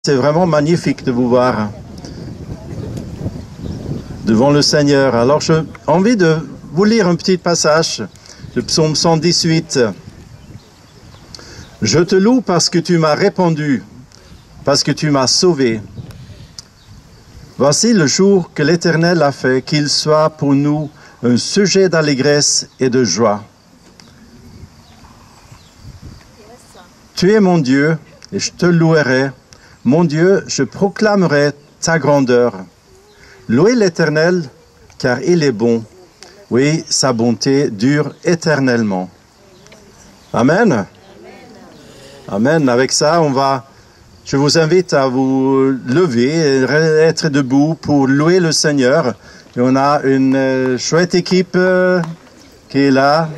C'est vraiment magnifique de vous voir devant le Seigneur. Alors j'ai envie de vous lire un petit passage de Psaume 118. Je te loue parce que tu m'as répondu, parce que tu m'as sauvé. Voici le jour que l'Éternel a fait, qu'il soit pour nous un sujet d'allégresse et de joie. Tu es mon Dieu et je te louerai. Mon Dieu, je proclamerai ta grandeur. Louez l'Éternel, car il est bon. Oui, sa bonté dure éternellement. Amen. Amen. Avec ça, je vous invite à vous lever et être debout pour louer le Seigneur. Et on a une chouette équipe qui est là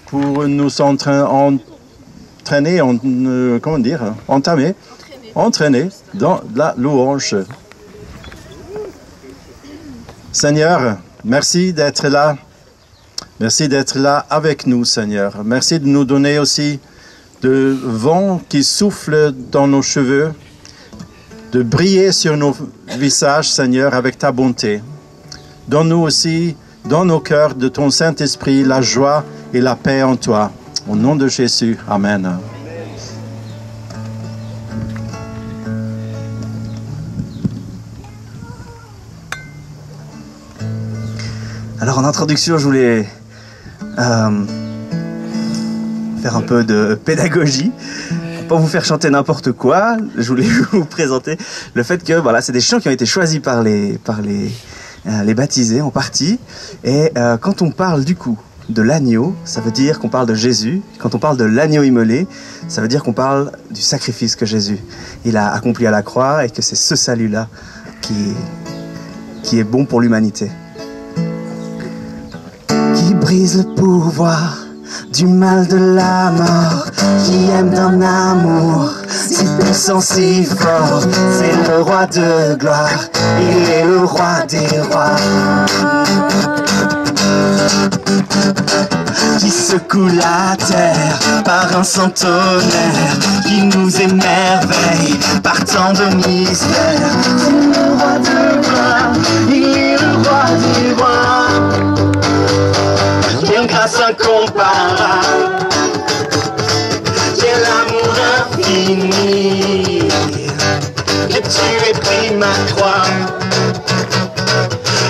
pour nous entamer dans la louange. Seigneur, merci d'être là. Merci d'être là avec nous, Seigneur. Merci de nous donner aussi de vent qui souffle dans nos cheveux, de briller sur nos visages, Seigneur, avec ta bonté. Donne-nous aussi, dans nos cœurs, de ton Saint-Esprit, la joie et la paix en toi. Au nom de Jésus, Amen. Alors en introduction, je voulais faire un peu de pédagogie. Pour pas vous faire chanter n'importe quoi, je voulais vous présenter le fait que voilà, c'est des chants qui ont été choisis par les baptisés en partie. Et quand on parle du coup de l'agneau, ça veut dire qu'on parle de Jésus. Quand on parle de l'agneau immolé, ça veut dire qu'on parle du sacrifice que Jésus il a accompli à la croix et que c'est ce salut-là qui est bon pour l'humanité. Qui brise le pouvoir du mal de la mort, qui aime d'un amour si puissant, si fort. C'est le roi de gloire, il est le roi des rois. Qui secoue la terre par un sang tonnerre, qui nous émerveille par tant de mystères. C'est le roi de gloire, il est le roi des rois. Quelle grâce incomparable, quel amour infini, que tu aies pris ma croix,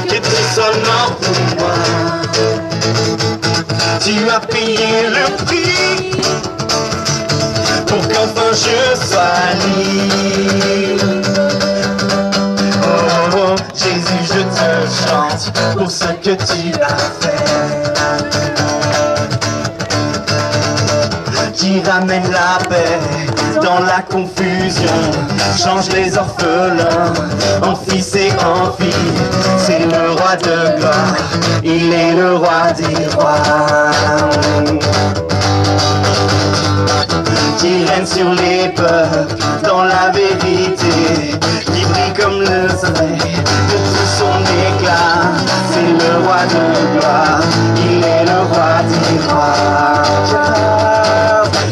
que tu sois mort pour moi. Tu as payé le prix pour qu'enfin je sois libre. Oh, oh, Jésus, je te chante pour ce que tu as fait. Qui ramène la paix dans la confusion, change les orphelins en fils et en filles. C'est le roi de gloire, il est le roi des rois. Qui règne sur les peuples dans la vérité, qui brille comme le soleil de tout son éclat. C'est le roi de gloire, il est le roi des rois.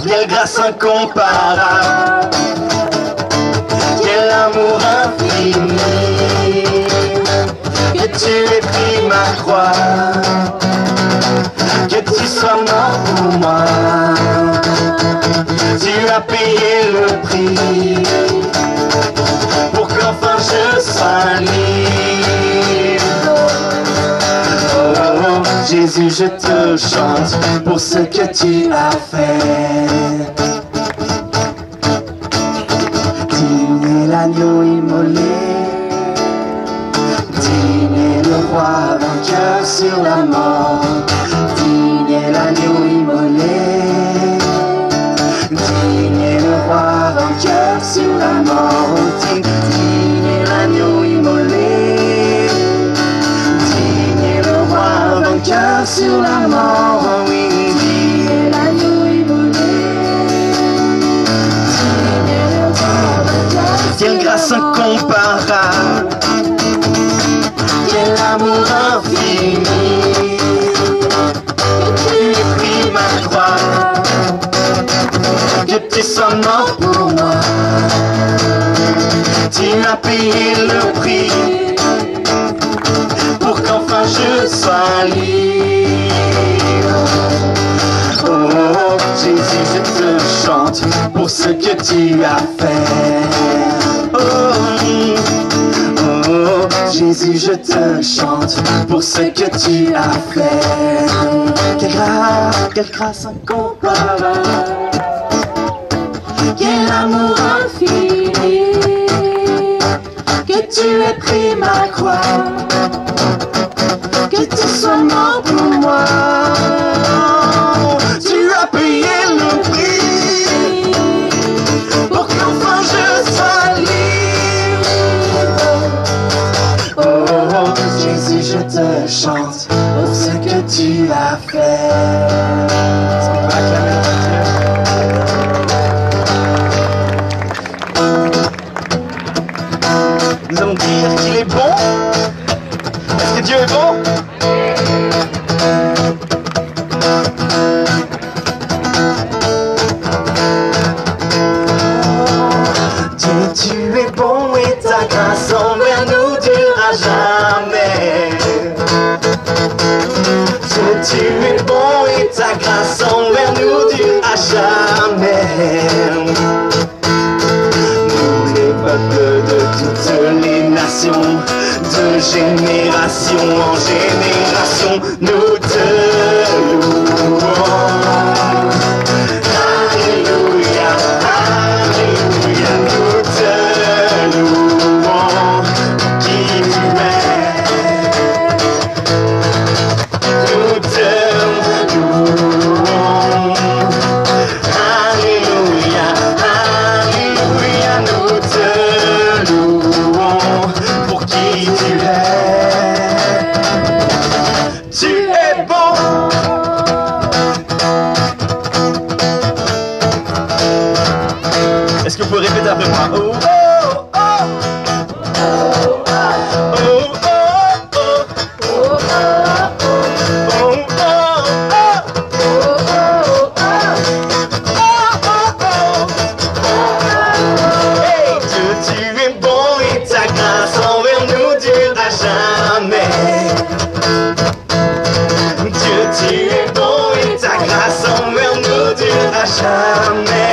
Quelle grâce incomparable, quel amour infini, que tu aies pris ma croix, que tu sois mort pour moi. Tu as payé le prix pour qu'enfin je sois libre. Oh, oh, oh, Jésus, je te chante pour ce que tu as fait. Digne est l'agneau immolé, digne est le roi vainqueur sur la mort. Digne est l'agneau immolé, digne est le roi vainqueur sur la mort. Digne est l'agneau immolé, digne est le roi vainqueur sur la mort. Oui, digne est l'agneau immolé, digne est le roi vainqueur. Quelle grâce incomparable, quel amour infini, que tu aies pris ma croix, que tu sois mort pour moi. Tu as payé le prix pour qu'enfin je sois libre. Oh Jésus, je te chante pour ce que tu as fait. Oh Jésus, je te chante pour ce que tu as fait. Quelle grâce incomparable, quel amour infini, que tu aies pris ma croix, que tu sois mort pour moi. Tu as payé le prix pour qu'enfin je sois libre. Oh Jésus, je te chante pour ce que tu as fait. Est-ce qu'on peut acclamer notre Dieu? Nous allons dire qu'il est bon. Est-ce que Dieu est bon? Dieu, tu es bon et ta grâce envers nous durera jamais. Dieu, tu es bon et ta grâce envers nous durera jamais. Nous les peuples de toutes les nations, de génération en génération, nous te louons. Alléluia, Alléluia, nous te louons. Qui tu es, nous te louons. Alléluia, Alléluia, nous te louons. Pour qui tu es, tu es bon. Est-ce que vous pouvez répéter après moi? Oh, oh, oh. Oh, oh, oh, oh. Oh, oh, oh. Hey, Dieu, tu es bon et ta grâce envers nous durera jamais. Dieu, tu es bon et ta grâce envers nous durera jamais.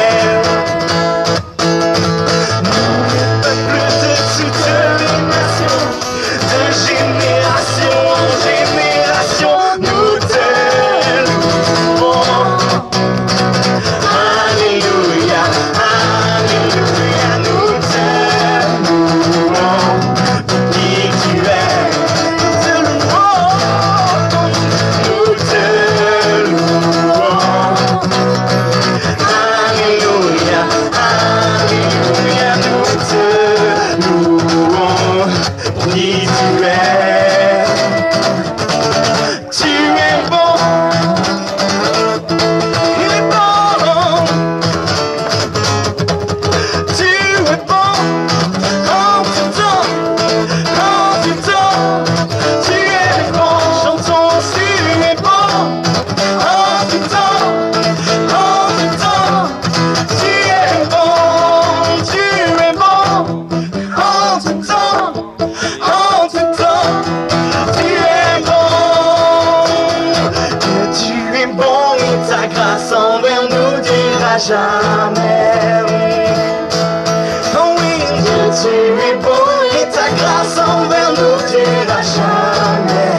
Jamais. Oh oui, Dieu, tu es bon et ta grâce envers nous durera jamais.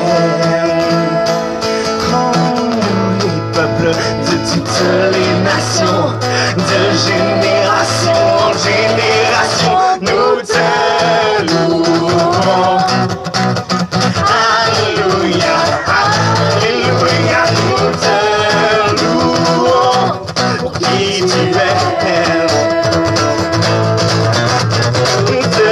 Oh, les peuples de toutes les nations, de génération en génération, nous te louons. Alléluia, Alléluia, nous te louons. Pour qui tu es, nous te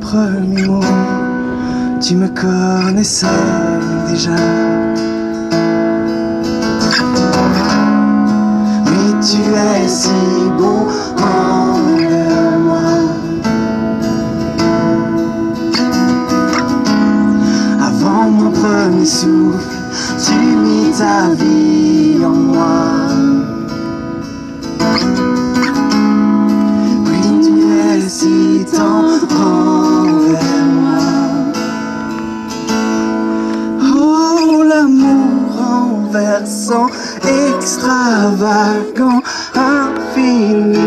premiers mots, tu me connaissais déjà. Mais tu es si bon envers moi. Avant mon premier souffle, tu mis ta vie en moi. Oui, tu es si tendre envers moi. Oh, l'amour renversant, extravagant, infini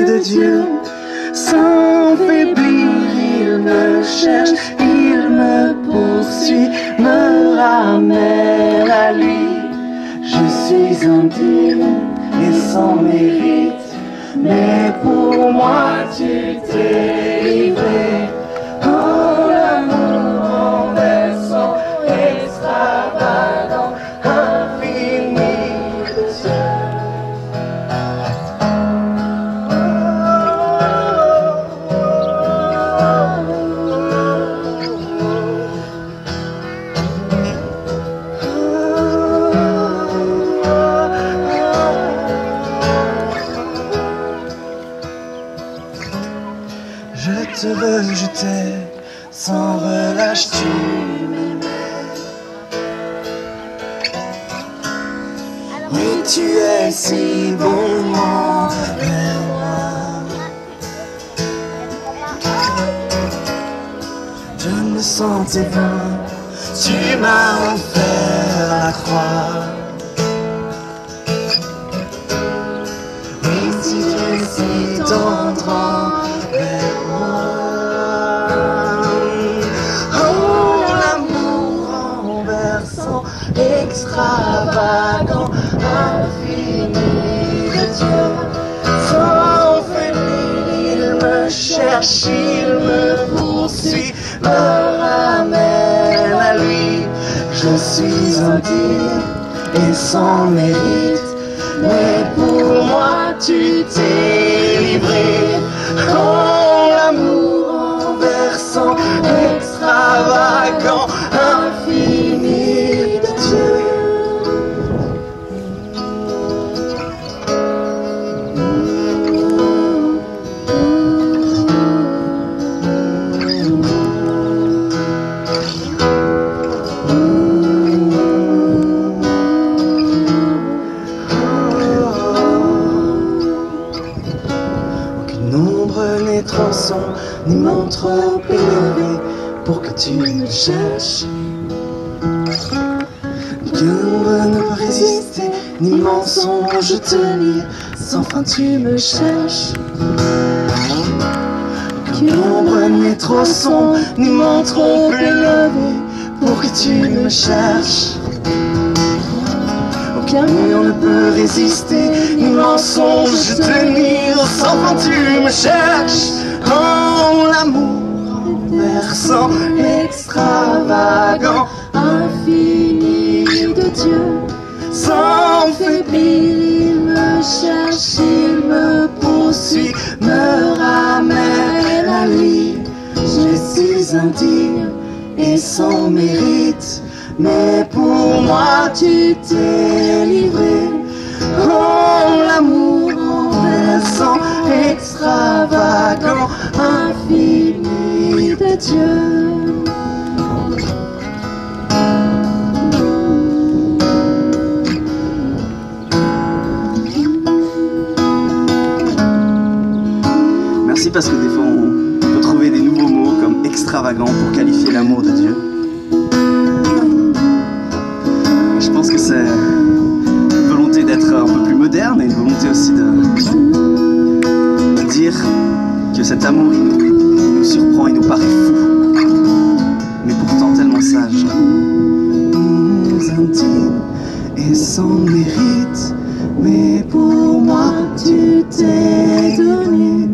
de Dieu. Sans faiblir, il me cherche, il me poursuit, me ramène à lui. Je suis indigne et sans mérite, mais pour moi tu t'es livré. Oh, l'amour renversant, extravagant, infini de Dieu. Je te rejetais sans relâche, tu m'aimais. Oui, tu es si bon envers moi. Je me sentais vain, tu m'as offert la croix. Oui, tu es si tendre envers moi. Oh, l'amour renversant, extravagant, infini de Dieu. Sans faiblir, il me cherche, il me poursuit, me ramène à lui. Je suis indigne et sans mérite, mais pour moi tu t'es livré. Oh, l'amour renversant, extravagant, infini de Dieu. N'est trop sombre, ni mon trop élevé pour que tu me cherches. Aucun nombre ne peut résister, ni mensonge tenir, sans fin tu me cherches. Aucun nombre n'est trop sombre, ni mon trop élevé pour que tu me cherches. Aucun mur ne peut résister, ni mensonge tenir, sans fin tu me cherches. Oh, l'amour renversant, extravagant, infini de Dieu. Sans faiblir, il me cherche, il me poursuit, me ramène à lui. Je suis indigne et sans mérite, mais pour moi tu t'es livré. Oh, l'amour renversant, extravagant, infini de Dieu. Merci, parce que des fois on peut trouver des nouveaux mots comme extravagant pour qualifier l'amour de Dieu. Je pense que c'est une volonté d'être un peu plus moderne et une volonté aussi de dire que cet amour il nous surprend, il nous paraît fou, mais pourtant tellement sage. Intime et sans mérite, mais pour moi tu t'es donné.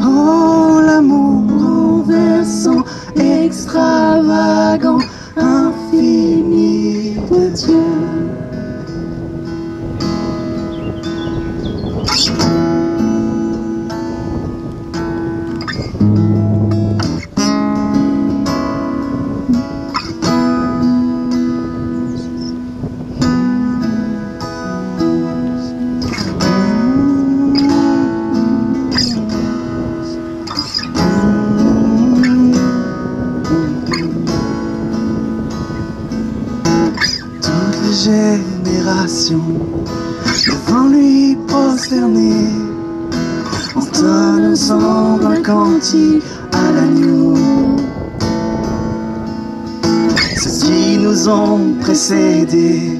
Oh, l'amour renversant, extravagant, infini de Dieu. prosternés, entonne ensemble un cantique à l'agneau. Ceux qui nous ont précédés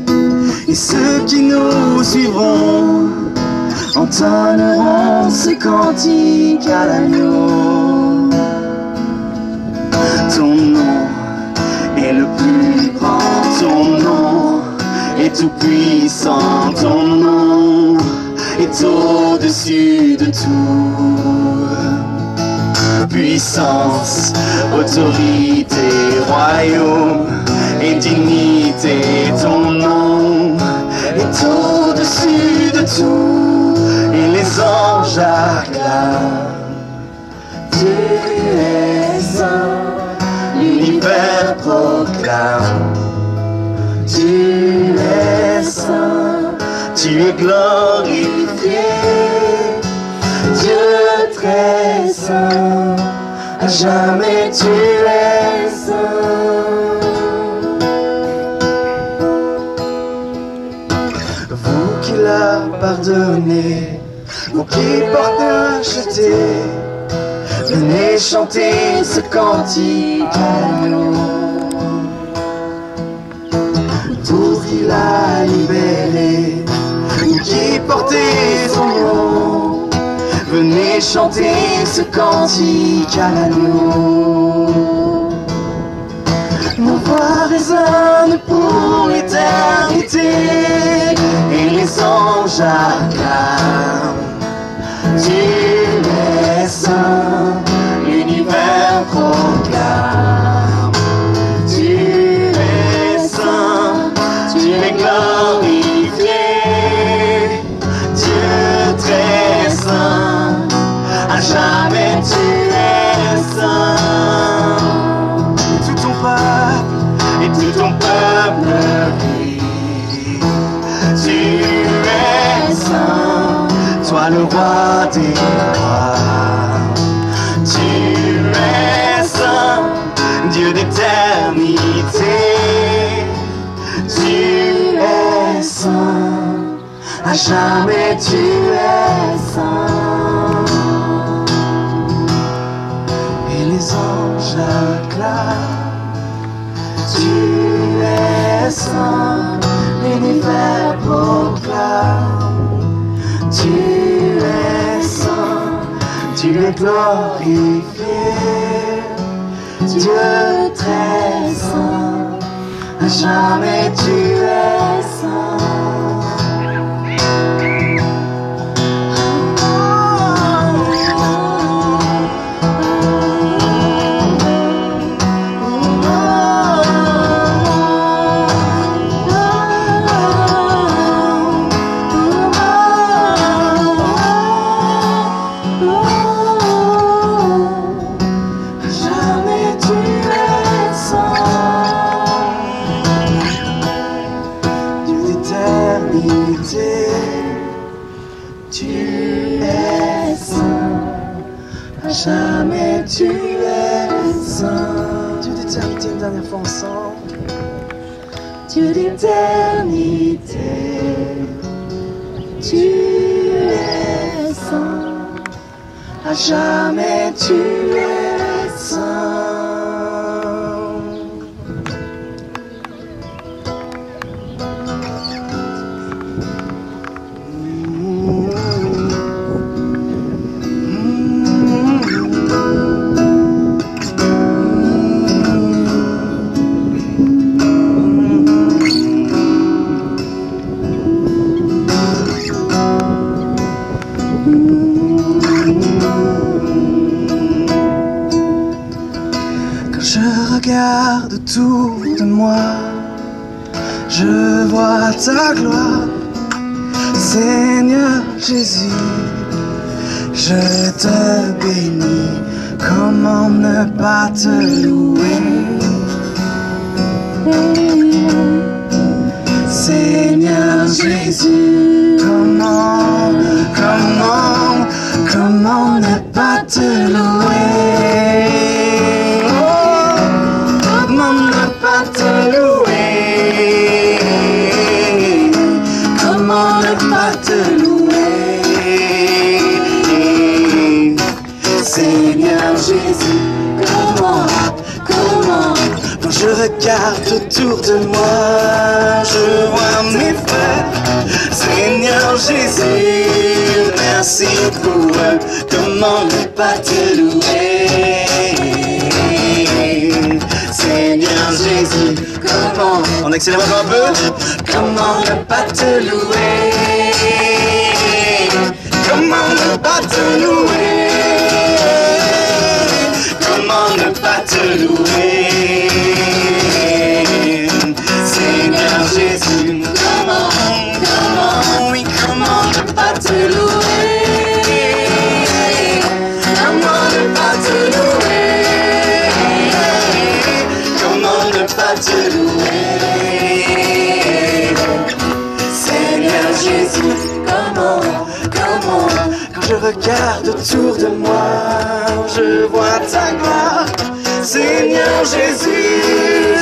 et ceux qui nous suivront entonneront ce cantique à l'agneau. Ton nom est le plus grand, ton nom est tout puissant, ton nom est au-dessus de tout. Puissance, autorité, royaume et dignité, ton nom est au-dessus de tout. Et les anges acclament. Tu es saint, l'univers proclame. Tu es saint, tu es glorifié. Dieu très saint, à jamais tu es saint. Vous qui l'a pardonné, vous qui portez acheté, venez chanter ce cantique à nous. Vous qui l'a libéré, vous qui portez son nom, venez chanter ce cantique à l'agneau. Nos voix résonnent pour l'éternité et les anges acclament. Tu es saint, l'univers proclame. Tu es saint, tu es glorifié. Dieu très saint, à jamais tu es saint. Et tout ton peuple crie. Tu es saint, toi le roi des rois. Tu es saint, Dieu d'éternité. Tu es saint, à jamais tu es saint. Et les anges acclament. Tu es saint, l'univers proclame. Tu es saint, tu es glorifié. Dieu très saint, à jamais tu es saint. Tu es saint, à jamais tu es saint. Dieu d'éternité, une dernière fois ensemble. Dieu d'éternité, tu es saint, à jamais tu es saint. Je regarde autour de moi, je vois ta gloire, Seigneur Jésus. Je te bénis, comment ne pas te louer? Seigneur Jésus, comment ne pas te louer? Comment ne pas te louer? Comment ne pas te louer? Jésus, comment, quand je regarde autour de moi, je vois mes frères, Seigneur Jésus, merci pour eux, comment ne pas te louer, Seigneur Jésus, comment, on accélère encore un peu, comment ne pas te louer, comment ne pas te louer, comment ne pas te louer, Seigneur Jésus, comment, oui, comment ne pas te louer, comment ne pas te louer, comment ne pas te louer, Seigneur Jésus, comment, quand je regarde autour de moi, je vois ta gloire, Seigneur Jésus,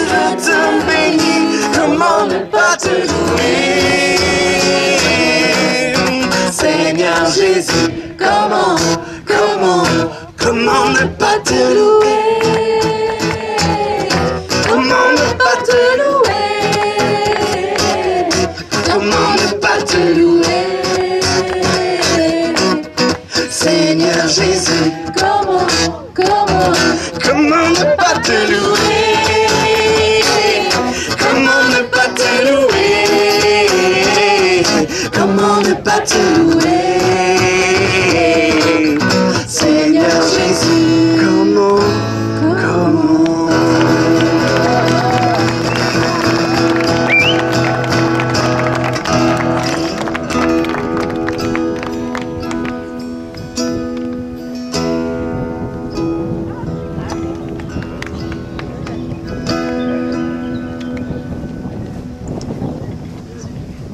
je te bénis, comment ne pas te louer, Seigneur Jésus, comment ne pas te louer, comment ne pas te louer, comment ne pas te louer, Seigneur Jésus, comment ne pas te louer, comment ne pas te louer, comment ne pas te louer, Seigneur Jésus, comment.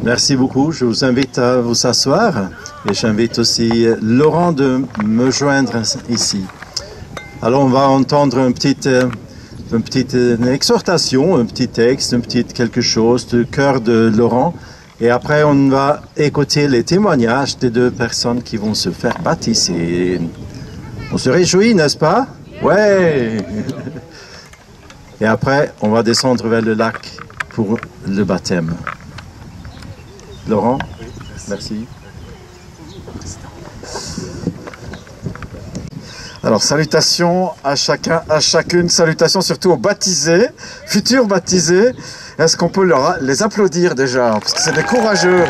Merci beaucoup. Je vous invite à vous asseoir et j'invite aussi Laurent de me joindre ici. Alors on va entendre une petite exhortation, un petit texte, un petit quelque chose du cœur de Laurent. Et après on va écouter les témoignages des deux personnes qui vont se faire baptiser. On se réjouit, n'est-ce pas? Ouais. Et après on va descendre vers le lac pour le baptême. Laurent, merci. Alors, salutations à chacun, à chacune, salutations surtout aux baptisés, futurs baptisés. Est-ce qu'on peut les applaudir déjà? Parce que c'est des courageux.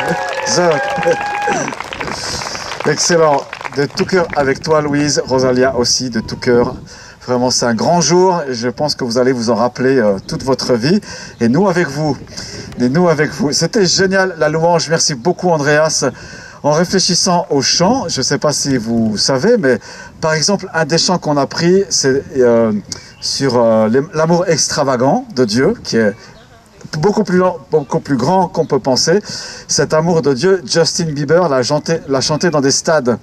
Excellent. De tout cœur avec toi, Louise, Rosalia aussi, de tout cœur. Vraiment, c'est un grand jour et je pense que vous allez vous en rappeler toute votre vie. Et nous avec vous. Et nous avec vous. C'était génial, la louange. Merci beaucoup, Andreas. En réfléchissant au chant, je ne sais pas si vous savez, mais par exemple, un des chants qu'on a pris, c'est sur l'amour extravagant de Dieu, qui est beaucoup plus grand qu'on peut penser. Cet amour de Dieu, Justin Bieber l'a chanté dans des stades.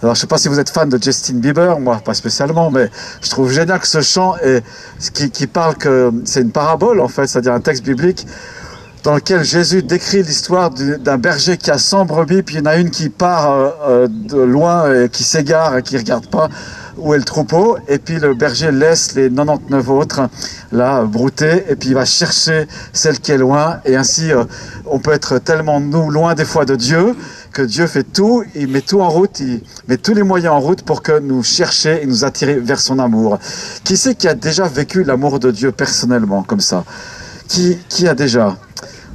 Alors, je ne sais pas si vous êtes fan de Justin Bieber, moi pas spécialement, mais je trouve génial que ce chant qui parle que c'est une parabole, en fait, c'est-à-dire un texte biblique, dans lequel Jésus décrit l'histoire d'un berger qui a 100 brebis, puis il y en a une qui part de loin et qui s'égare et qui ne regarde pas où est le troupeau, et puis le berger laisse les 99 autres là brouter, et puis il va chercher celle qui est loin, et ainsi on peut être tellement loin des fois de Dieu, que Dieu fait tout, il met tout en route, il met tous les moyens en route pour que nous chercher et nous attirer vers son amour. Qui c'est qui a déjà vécu l'amour de Dieu personnellement, comme ça? Qui a déjà?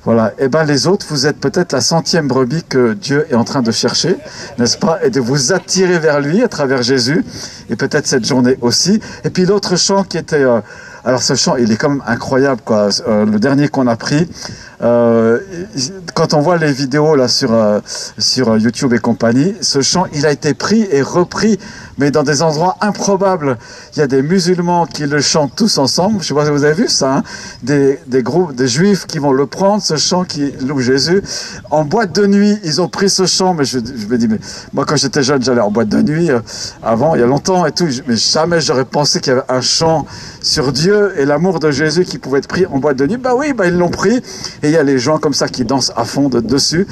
Voilà, et bien les autres, vous êtes peut-être la 100e brebis que Dieu est en train de chercher, n'est-ce pas? Et de vous attirer vers lui à travers Jésus, et peut-être cette journée aussi. Et puis l'autre chant qui était... alors ce chant, il est quand même incroyable, quoi. Le dernier qu'on a pris, quand on voit les vidéos là sur YouTube et compagnie, ce chant, il a été pris et repris, mais dans des endroits improbables. Il y a des musulmans qui le chantent tous ensemble. Je sais pas si vous avez vu ça, hein, des groupes, des juifs qui vont le prendre, ce chant qui loue Jésus. En boîte de nuit, ils ont pris ce chant, mais je me dis, mais moi quand j'étais jeune, j'allais en boîte de nuit avant, il y a longtemps et tout, mais jamais j'aurais pensé qu'il y avait un chant sur Dieu et l'amour de Jésus qui pouvait être pris en boîte de nuit. Bah oui, bah ils l'ont pris et y a les gens comme ça qui dansent à fond dessus.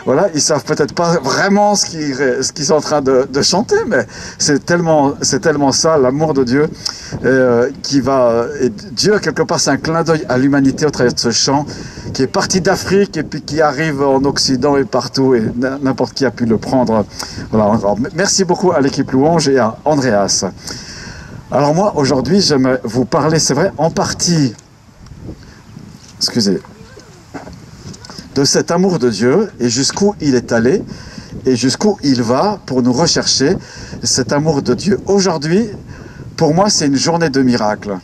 Voilà, ils savent peut-être pas vraiment ce qu'ils sont en train de chanter, mais c'est tellement ça, l'amour de Dieu, qui va... Et Dieu, quelque part, c'est un clin d'œil à l'humanité au travers de ce chant, qui est parti d'Afrique et puis qui arrive en Occident et partout, et n'importe qui a pu le prendre. Voilà, encore. Merci beaucoup à l'équipe Louange et à Andreas. Alors moi, aujourd'hui, j'aimerais vous parler, c'est vrai, en partie, excusez, de cet amour de Dieu et jusqu'où il est allé et jusqu'où il va pour nous rechercher cet amour de Dieu. Aujourd'hui, pour moi, c'est une journée de miracles.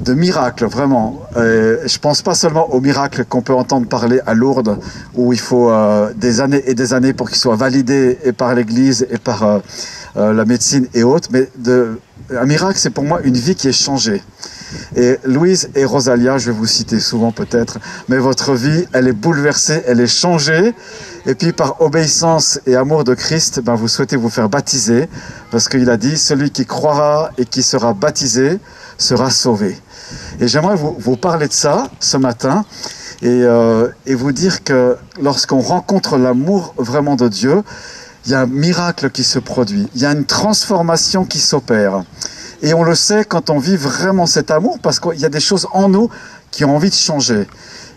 De miracles, vraiment. Je pense pas seulement aux miracles qu'on peut entendre parler à Lourdes, où il faut des années et des années pour qu'ils soient validés et par l'Église et par la médecine et autres, mais un miracle, c'est pour moi une vie qui est changée. Et Louise et Rosalia, je vais vous citer souvent peut-être, mais votre vie, elle est bouleversée, elle est changée. Et puis par obéissance et amour de Christ, ben, vous souhaitez vous faire baptiser, parce qu'il a dit, celui qui croira et qui sera baptisé sera sauvé. Et j'aimerais vous parler de ça ce matin, et vous dire que lorsqu'on rencontre l'amour vraiment de Dieu, il y a un miracle qui se produit, il y a une transformation qui s'opère. Et on le sait quand on vit vraiment cet amour, parce qu'il y a des choses en nous qui ont envie de changer.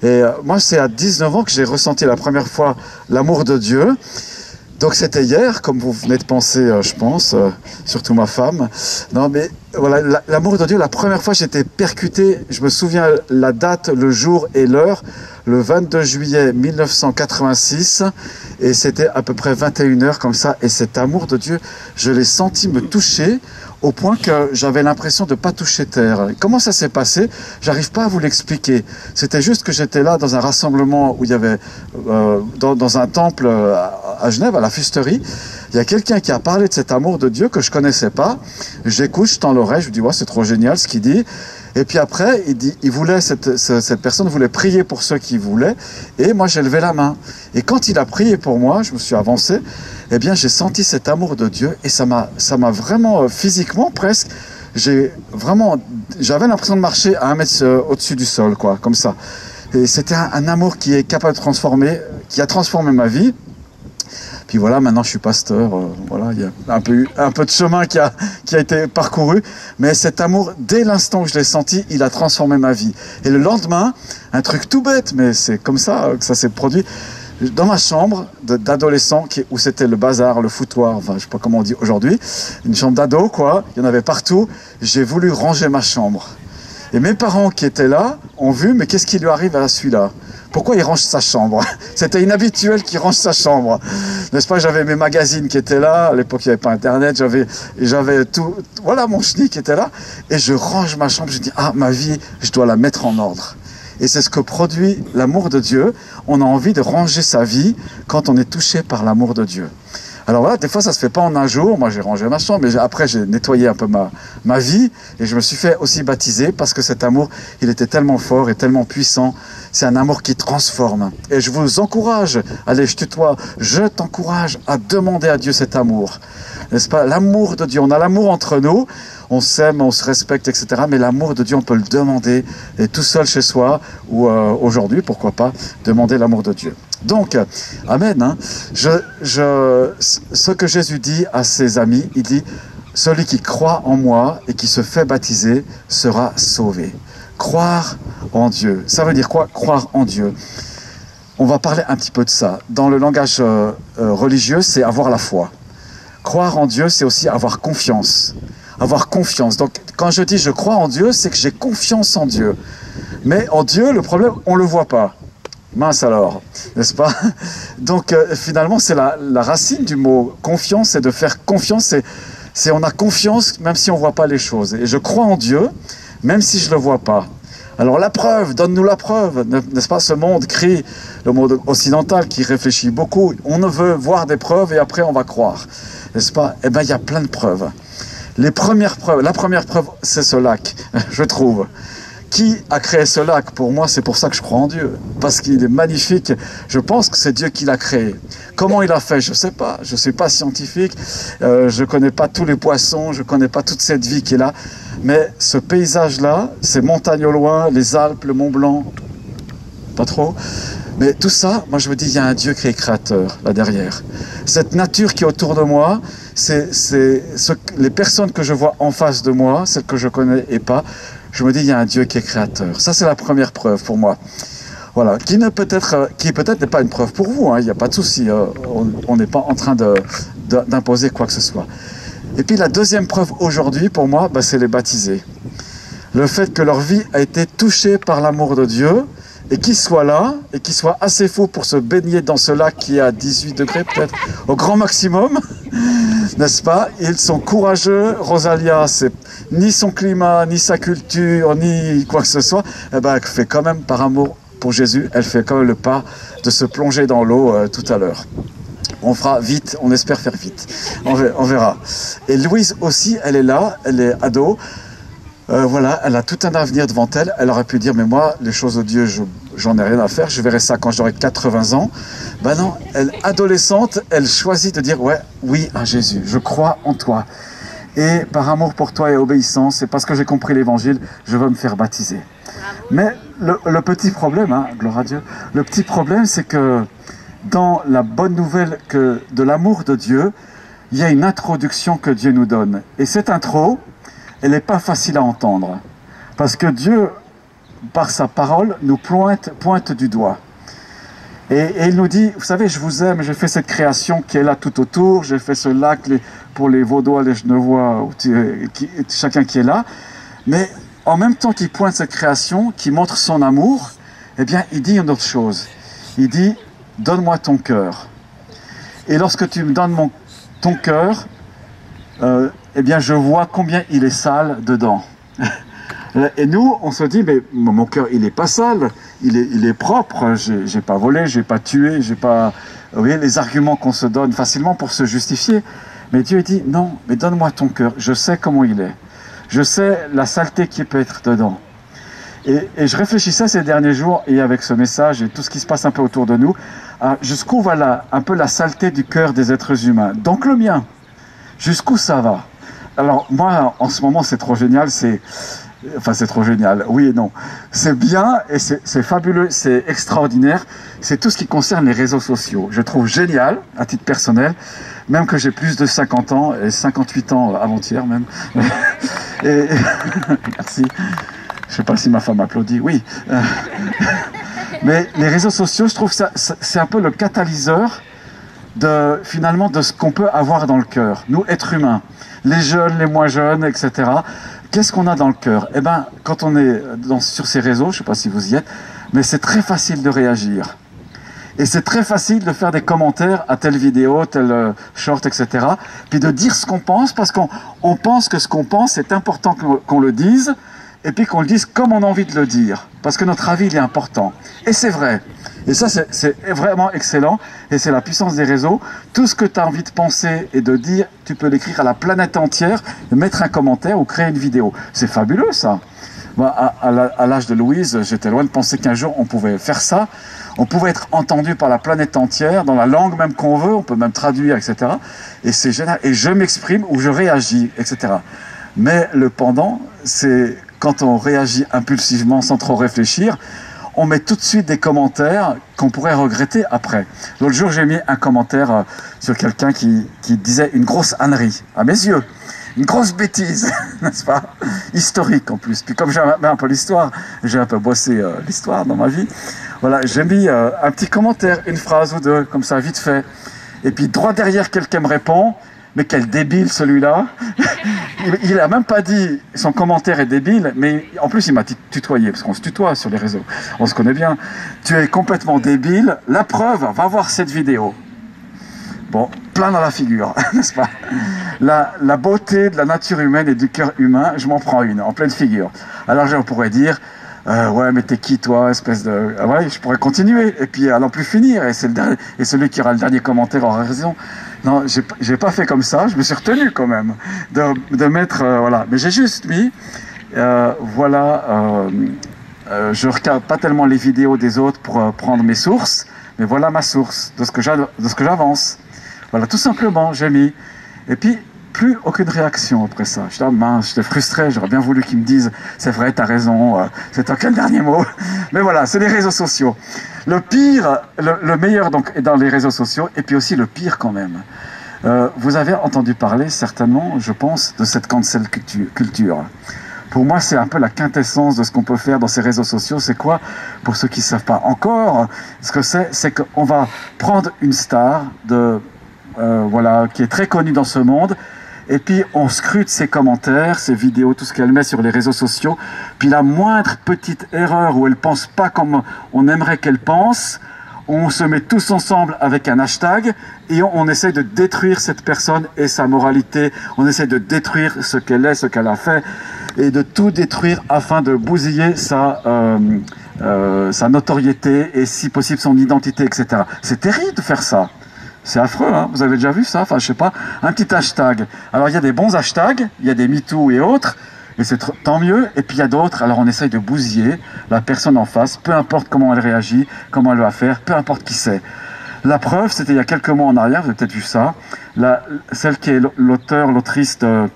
Et moi, c'est à 19 ans que j'ai ressenti la première fois l'amour de Dieu. Donc c'était hier, comme vous venez de penser, je pense, surtout ma femme. Non, mais voilà, l'amour de Dieu, la première fois, j'étais percuté, je me souviens la date, le jour et l'heure, le 22 juillet 1986, et c'était à peu près 21h comme ça, et cet amour de Dieu, je l'ai senti me toucher, au point que j'avais l'impression de ne pas toucher terre. Comment ça s'est passé? J'arrive pas à vous l'expliquer. C'était juste que j'étais là dans un rassemblement où il y avait, dans un temple à Genève, à la Fusterie, il y a quelqu'un qui a parlé de cet amour de Dieu que je connaissais pas. J'écoute, je tends l'oreille, je me dis, ouais, c'est trop génial ce qu'il dit. Et puis après, il dit, cette personne voulait prier pour ceux qui voulaient, et moi j'ai levé la main. Et quand il a prié pour moi, je me suis avancé, eh bien j'ai senti cet amour de Dieu, et ça m'a vraiment, physiquement presque, j'avais l'impression de marcher à 1 mètre au-dessus du sol, quoi, comme ça. Et c'était un amour qui est capable de transformer, qui a transformé ma vie. Puis voilà, maintenant je suis pasteur, voilà, il y a un peu de chemin qui a été parcouru, mais cet amour, dès l'instant où je l'ai senti, il a transformé ma vie. Et le lendemain, un truc tout bête, mais c'est comme ça que ça s'est produit, dans ma chambre d'adolescent, où c'était le bazar, le foutoir, enfin je sais pas comment on dit aujourd'hui, une chambre d'ado, quoi, il y en avait partout, j'ai voulu ranger ma chambre. Et mes parents qui étaient là ont vu, mais qu'est-ce qui lui arrive à celui-là? Pourquoi il range sa chambre? C'était inhabituel qu'il range sa chambre. N'est-ce pas? J'avais mes magazines qui étaient là. À l'époque, il n'y avait pas Internet. J'avais tout. Voilà, mon chenille qui était là. Et je range ma chambre. Je dis, ah, ma vie, je dois la mettre en ordre. Et c'est ce que produit l'amour de Dieu. On a envie de ranger sa vie quand on est touché par l'amour de Dieu. Alors voilà, des fois ça se fait pas en un jour. Moi j'ai rangé ma chambre, mais après j'ai nettoyé un peu ma vie, et je me suis fait aussi baptiser parce que cet amour, il était tellement fort et tellement puissant. C'est un amour qui transforme. Et je vous encourage, allez, je t'encourage à demander à Dieu cet amour. N'est-ce pas? L'amour de Dieu. On a l'amour entre nous, on s'aime, on se respecte, etc. Mais l'amour de Dieu, on peut le demander, et tout seul chez soi, ou aujourd'hui, pourquoi pas, demander l'amour de Dieu. Donc, amen. Hein. Ce que Jésus dit à ses amis, il dit, celui qui croit en moi et qui se fait baptiser sera sauvé. Croire en Dieu. Ça veut dire quoi? Croire en Dieu. On va parler un petit peu de ça. Dans le langage religieux, c'est avoir la foi. Croire en Dieu, c'est aussi avoir confiance. Avoir confiance. Donc, quand je dis je crois en Dieu, c'est que j'ai confiance en Dieu. Mais en Dieu, le problème, on ne le voit pas. Mince alors, n'est-ce pas? Donc finalement c'est la racine du mot confiance, c'est de faire confiance, c'est on a confiance même si on ne voit pas les choses. Et je crois en Dieu, même si je ne le vois pas. Alors la preuve, donne-nous la preuve, n'est-ce pas? Ce monde crie, le monde occidental qui réfléchit beaucoup, on veut voir des preuves et après on va croire, n'est-ce pas? Eh bien il y a plein de preuves. La première preuve c'est ce lac, je trouve. Qui a créé ce lac? Pour moi, c'est pour ça que je crois en Dieu. Parce qu'il est magnifique. Je pense que c'est Dieu qui l'a créé. Comment il a fait? Je ne sais pas. Je ne suis pas scientifique. Je ne connais pas tous les poissons. Je ne connais pas toute cette vie qui est là. Mais ce paysage-là, ces montagnes au loin, les Alpes, le Mont Blanc, pas trop. Mais tout ça, moi je me dis, il y a un Dieu qui est créateur là derrière. Cette nature qui est autour de moi, les personnes que je vois en face de moi, celles que je connais et pas, je me dis, il y a un Dieu qui est créateur. Ça, c'est la première preuve pour moi. Voilà, qui peut-être n'est pas une preuve pour vous, hein, il n'y a pas de souci, on n'est pas en train d'imposer quoi que ce soit. Et puis la deuxième preuve aujourd'hui, pour moi, c'est les baptisés. Le fait que leur vie a été touchée par l'amour de Dieu, et qu'ils soient là, et qu'ils soient assez fous pour se baigner dans ce lac qui est à 18 degrés peut-être, au grand maximum, n'est-ce pas? Ils sont courageux. Rosalia, c'est ni son climat, ni sa culture, ni quoi que ce soit, elle fait quand même par amour pour Jésus, elle fait quand même le pas de se plonger dans l'eau tout à l'heure. On fera vite, on espère faire vite, on verra. Et Louise aussi, elle est là, elle est ado. Voilà, elle a tout un avenir devant elle. Elle aurait pu dire, mais moi, les choses de Dieu, j'en ai rien à faire. Je verrai ça quand j'aurai 80 ans. Ben non, elle, adolescente, elle choisit de dire, ouais, oui à Jésus, je crois en toi. Et par amour pour toi et obéissance, et parce que j'ai compris l'évangile, je veux me faire baptiser. Mais le petit problème, hein, gloire à Dieu, le petit problème, c'est que dans la bonne nouvelle de l'amour de Dieu, il y a une introduction que Dieu nous donne. Et cette intro, elle n'est pas facile à entendre. Parce que Dieu, par sa parole, nous pointe du doigt. Et il nous dit, vous savez, je vous aime, j'ai fait cette création qui est là tout autour, j'ai fait ce lac pour les Vaudois, les Genevois, chacun qui est là. Mais en même temps qu'il pointe cette création, qui montre son amour, eh bien, il dit une autre chose. Il dit, donne-moi ton cœur. Et lorsque tu me donnes ton cœur, eh bien, je vois combien il est sale dedans. Et nous, on se dit, mais mon cœur, il n'est pas sale, il est propre, j'ai pas volé, j'ai pas tué, j'ai pas... Vous voyez, les arguments qu'on se donne facilement pour se justifier. Mais Dieu dit, non, mais donne-moi ton cœur, je sais comment il est. Je sais la saleté qui peut être dedans. Et je réfléchissais ces derniers jours, et avec ce message et tout ce qui se passe un peu autour de nous, jusqu'où va un peu la saleté du cœur des êtres humains. Donc le mien, jusqu'où ça va? Alors moi, en ce moment, c'est trop génial, enfin, c'est trop génial, oui et non. C'est bien et c'est fabuleux, c'est extraordinaire. C'est tout ce qui concerne les réseaux sociaux. Je trouve génial, à titre personnel, même que j'ai plus de 50 ans, et 58 ans avant-hier même. Merci. Je ne sais pas si ma femme applaudit, oui. Mais les réseaux sociaux, je trouve ça, c'est un peu le catalyseur finalement de ce qu'on peut avoir dans le cœur. Nous, êtres humains, les jeunes, les moins jeunes, etc. Qu'est-ce qu'on a dans le cœur? Eh bien, quand on est sur ces réseaux, je ne sais pas si vous y êtes, mais c'est très facile de réagir. Et c'est très facile de faire des commentaires à telle vidéo, tel short, etc. Puis de dire ce qu'on pense, parce qu'on pense que ce qu'on pense, c'est important qu'on le dise, et puis qu'on le dise comme on a envie de le dire. Parce que notre avis, il est important. Et c'est vrai. Et ça, c'est vraiment excellent. Et c'est la puissance des réseaux. Tout ce que tu as envie de penser et de dire, tu peux l'écrire à la planète entière, mettre un commentaire ou créer une vidéo. C'est fabuleux, ça. Moi, à l'âge de Louise, j'étais loin de penser qu'un jour, on pouvait faire ça. On pouvait être entendu par la planète entière, dans la langue même qu'on veut. On peut même traduire, etc. Et c'est génial. Et je m'exprime ou je réagis, etc. Mais le pendant, c'est quand on réagit impulsivement sans trop réfléchir, on met tout de suite des commentaires qu'on pourrait regretter après. L'autre jour, j'ai mis un commentaire sur quelqu'un qui disait une grosse ânerie, à mes yeux. Une grosse bêtise, n'est-ce pas? Historique en plus. Puis comme j'aime un peu l'histoire, j'ai un peu bossé l'histoire dans ma vie, voilà, j'ai mis un petit commentaire, une phrase ou deux, comme ça, vite fait. Et puis droit derrière, quelqu'un me répond, mais quel débile celui-là. Il n'a même pas dit son commentaire est débile, mais en plus il m'a tutoyé, parce qu'on se tutoie sur les réseaux, on se connaît bien. Tu es complètement débile, la preuve, va voir cette vidéo. Bon, plein dans la figure, n'est-ce pas? La beauté de la nature humaine et du cœur humain, je m'en prends une, en pleine figure. Alors je pourrais dire, ouais, mais t'es qui toi, espèce de... Ah ouais, je pourrais continuer, et puis à n'en plus finir, et celui qui aura le dernier commentaire aura raison. Non, j'ai pas fait comme ça, je me suis retenu quand même de mettre... voilà, mais j'ai juste mis, voilà, je regarde pas tellement les vidéos des autres pour prendre mes sources, mais voilà ma source, de ce que j'avance. Voilà, tout simplement, j'ai mis. Et puis, plus aucune réaction après ça. Je dis, mince, j'étais frustré, j'aurais bien voulu qu'ils me disent, c'est vrai, t'as raison, c'est toi quel dernier mot. Mais voilà, c'est les réseaux sociaux. Le pire, le meilleur donc est dans les réseaux sociaux, et puis aussi le pire quand même. Vous avez entendu parler certainement, je pense, de cette cancel culture. Pour moi, c'est un peu la quintessence de ce qu'on peut faire dans ces réseaux sociaux. C'est quoi? Pour ceux qui ne savent pas encore, ce que c'est qu'on va prendre une star voilà, qui est très connue dans ce monde, et puis on scrute ses commentaires, ses vidéos, tout ce qu'elle met sur les réseaux sociaux. Puis la moindre petite erreur où elle pense pas comme on aimerait qu'elle pense, on se met tous ensemble avec un hashtag et on essaie de détruire cette personne et sa moralité. On essaie de détruire ce qu'elle est, ce qu'elle a fait, et de tout détruire afin de bousiller sa notoriété et si possible son identité, etc. C'est terrible de faire ça. C'est affreux, hein. Vous avez déjà vu ça? Enfin, je sais pas, un petit hashtag. Alors, il y a des bons hashtags, il y a des MeToo et autres, et c'est tant mieux. Et puis, il y a d'autres, alors on essaye de bousiller la personne en face, peu importe comment elle réagit, comment elle va faire, peu importe qui c'est. La preuve, c'était il y a quelques mois en arrière, vous avez peut-être vu ça, celle qui est l'autrice de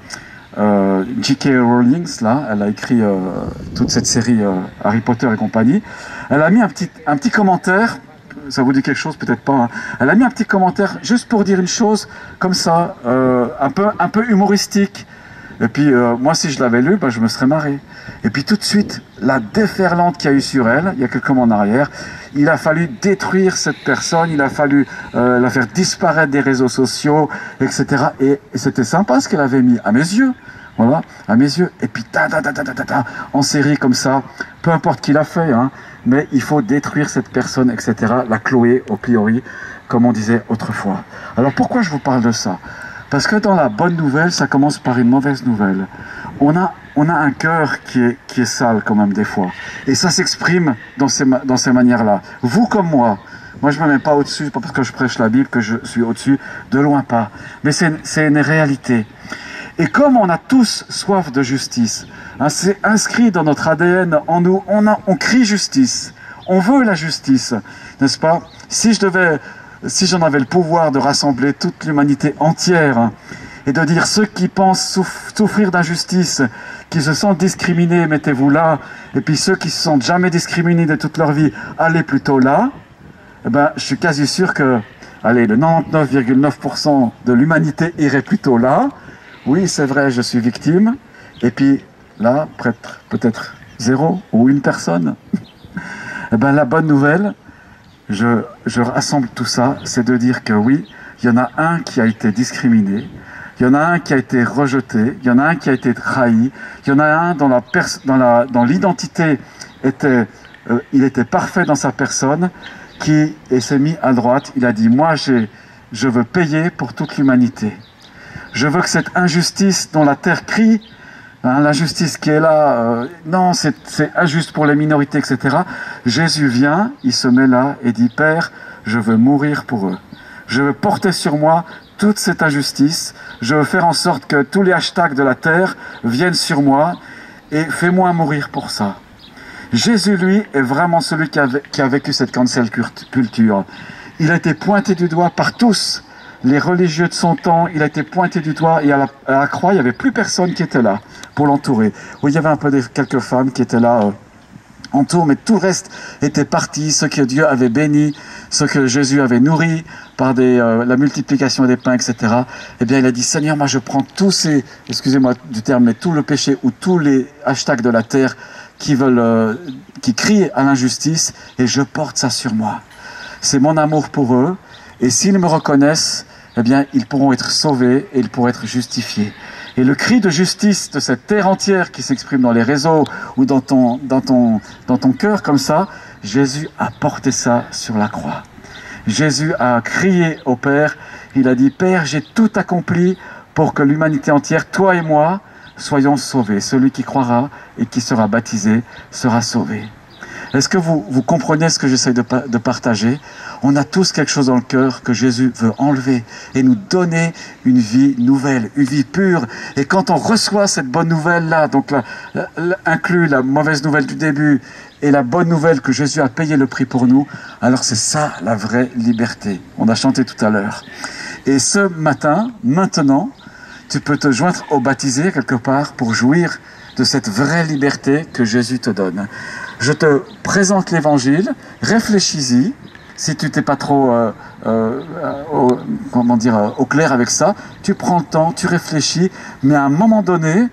J.K. Rowling, là, elle a écrit toute cette série Harry Potter et compagnie. Elle a mis un petit commentaire. Ça vous dit quelque chose? Peut-être pas. Hein. Elle a mis un petit commentaire juste pour dire une chose comme ça, un peu humoristique. Et puis moi, si je l'avais lu, je me serais marré. Et puis tout de suite, la déferlante qu'il y a eu sur elle, il y a quelques mois en arrière, il a fallu détruire cette personne, il a fallu la faire disparaître des réseaux sociaux, etc. Et c'était sympa ce qu'elle avait mis, à mes yeux. Voilà, à mes yeux. Et puis en série comme ça, peu importe qui l'a fait, hein, mais il faut détruire cette personne, etc. La Chloé, au priori, comme on disait autrefois. Alors pourquoi je vous parle de ça? Parce que dans la bonne nouvelle, ça commence par une mauvaise nouvelle. On a un cœur qui est sale quand même des fois. Et ça s'exprime dans ces manières-là. Vous comme moi je ne me mets pas au-dessus, pas parce que je prêche la Bible que je suis au-dessus, de loin pas. Mais c'est une réalité. Et comme on a tous soif de justice, hein, c'est inscrit dans notre ADN, en nous, on crie justice. On veut la justice, n'est-ce pas? Si j'en avais le pouvoir de rassembler toute l'humanité entière, hein, et de dire ceux qui pensent souffrir d'injustice, qui se sentent discriminés, mettez-vous là, et puis ceux qui se sentent jamais discriminés de toute leur vie, allez plutôt là, eh ben, je suis quasi sûr que, allez, le 99,9% de l'humanité irait plutôt là. Oui, c'est vrai, je suis victime. Et puis, là, peut-être 0 ou 1 personne. Eh bien, la bonne nouvelle, je rassemble tout ça, c'est de dire que oui, il y en a un qui a été discriminé, il y en a un qui a été rejeté, il y en a un qui a été trahi, il y en a un dont l'identité il était parfait dans sa personne, qui s'est mis à droite. Il a dit, moi, je veux payer pour toute l'humanité. Je veux que cette injustice dont la terre crie, hein, l'injustice qui est là, non, c'est injuste pour les minorités, etc. Jésus vient, il se met là et dit, Père, je veux mourir pour eux. Je veux porter sur moi toute cette injustice. Je veux faire en sorte que tous les hashtags de la terre viennent sur moi et fais-moi mourir pour ça. Jésus, lui, est vraiment celui qui a vécu cette cancel culture. Il a été pointé du doigt par tous. Les religieux de son temps, il a été pointé du doigt, et à la croix, il n'y avait plus personne qui était là pour l'entourer. Oui, il y avait un peu quelques femmes qui étaient là en tour, mais tout le reste était parti, ceux que Dieu avait bénis, ceux que Jésus avait nourris par la multiplication des pains, etc. Eh bien, il a dit, Seigneur, moi je prends tous ces, excusez-moi du terme, mais tout le péché ou tous les hashtags de la terre qui crient à l'injustice, et je porte ça sur moi. C'est mon amour pour eux, et s'ils me reconnaissent, eh bien, ils pourront être sauvés et ils pourront être justifiés. Et le cri de justice de cette terre entière qui s'exprime dans les réseaux ou dans ton cœur comme ça, Jésus a porté ça sur la croix. Jésus a crié au Père, il a dit, Père, j'ai tout accompli pour que l'humanité entière, toi et moi, soyons sauvés. Celui qui croira et qui sera baptisé sera sauvé. Est-ce que vous comprenez ce que j'essaie de partager? On a tous quelque chose dans le cœur que Jésus veut enlever et nous donner une vie nouvelle, une vie pure. Et quand on reçoit cette bonne nouvelle-là, donc inclut la mauvaise nouvelle du début et la bonne nouvelle que Jésus a payé le prix pour nous, alors c'est ça la vraie liberté. On a chanté tout à l'heure. Et ce matin, maintenant, tu peux te joindre aux baptisés quelque part pour jouir de cette vraie liberté que Jésus te donne. je te présente l'évangile, réfléchis-y. Si tu n'es pas trop au clair avec ça, tu prends le temps, tu réfléchis, mais à un moment donné,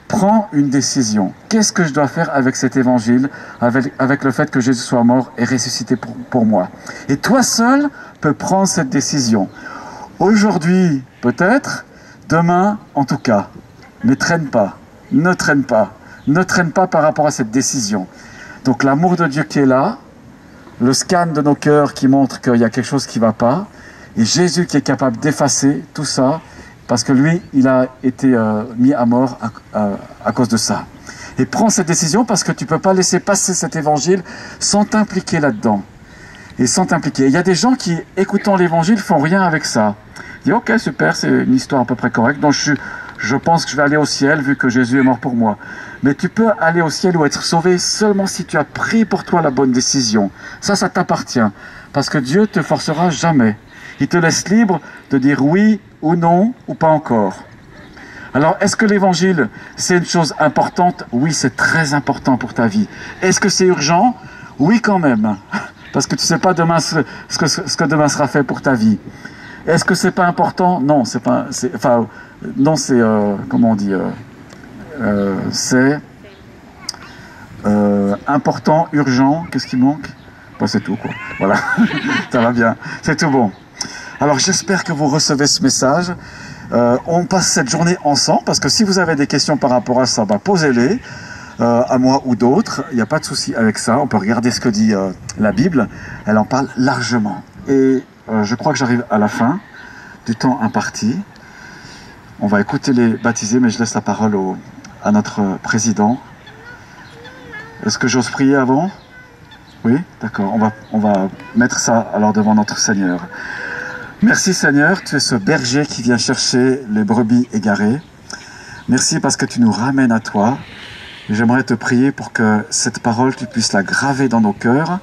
prends une décision. Qu'est-ce que je dois faire avec cet évangile, avec le fait que Jésus soit mort et ressuscité pour moi? Et toi seul peux prendre cette décision. Aujourd'hui, peut-être, demain, en tout cas. Ne traîne pas, ne traîne pas, ne traîne pas par rapport à cette décision. Donc l'amour de Dieu qui est là, le scan de nos cœurs qui montre qu'il y a quelque chose qui ne va pas, et Jésus qui est capable d'effacer tout ça, parce que lui, il a été mis à mort à cause de ça. Et prends cette décision parce que tu ne peux pas laisser passer cet évangile sans t'impliquer là-dedans. Et sans t'impliquer. Il y a des gens qui, écoutant l'évangile, font rien avec ça. Ils disent, ok, super, c'est une histoire à peu près correcte, donc je pense que je vais aller au ciel vu que Jésus est mort pour moi. Mais tu peux aller au ciel ou être sauvé seulement si tu as pris pour toi la bonne décision. Ça t'appartient. Parce que Dieu te forcera jamais. Il te laisse libre de dire oui ou non ou pas encore. Alors, est-ce que l'évangile, c'est une chose importante? Oui, c'est très important pour ta vie. Est-ce que c'est urgent? Oui, quand même. Parce que tu ne sais pas demain ce que demain sera fait pour ta vie. Est-ce que c'est pas important? Non, c'est pas. Non, c'est comment on dit? C'est important, urgent. Qu'est-ce qui manque? Bon, c'est tout, quoi. Voilà, ça va bien. C'est tout bon. Alors, j'espère que vous recevez ce message. On passe cette journée ensemble parce que si vous avez des questions par rapport à ça, posez-les à moi ou d'autres. Il n'y a pas de souci avec ça. On peut regarder ce que dit la Bible. Elle en parle largement. Et je crois que j'arrive à la fin du temps imparti. On va écouter les baptisés, mais je laisse la parole à notre président. Est-ce que j'ose prier avant? Oui, d'accord. On va mettre ça alors devant notre Seigneur. Merci Seigneur, tu es ce berger qui vient chercher les brebis égarées. Merci parce que tu nous ramènes à toi. J'aimerais te prier pour que cette parole, tu puisses la graver dans nos cœurs,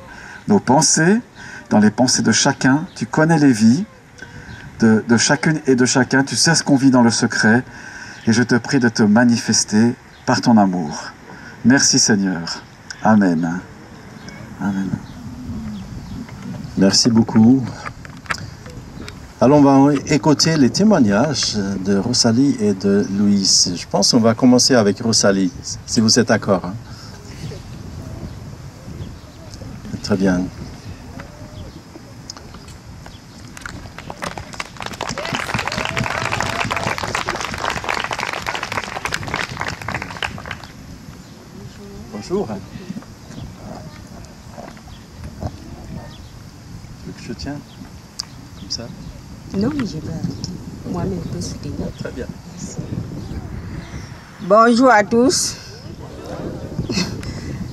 nos pensées, dans les pensées de chacun. Tu connais les vies de chacune et de chacun. Tu sais ce qu'on vit dans le secret. Et je te prie de te manifester par ton amour. Merci Seigneur. Amen. Amen. Merci beaucoup. Alors on va écouter les témoignages de Rosalie et de Louise. Je pense qu'on va commencer avec Rosalie, si vous êtes d'accord. Hein? Très bien. Bonjour. Tu veux que je tienne comme ça? Non, mais je vais arrêter. Moi-même, je peux soutenir. Très bien. Merci. Bonjour à tous.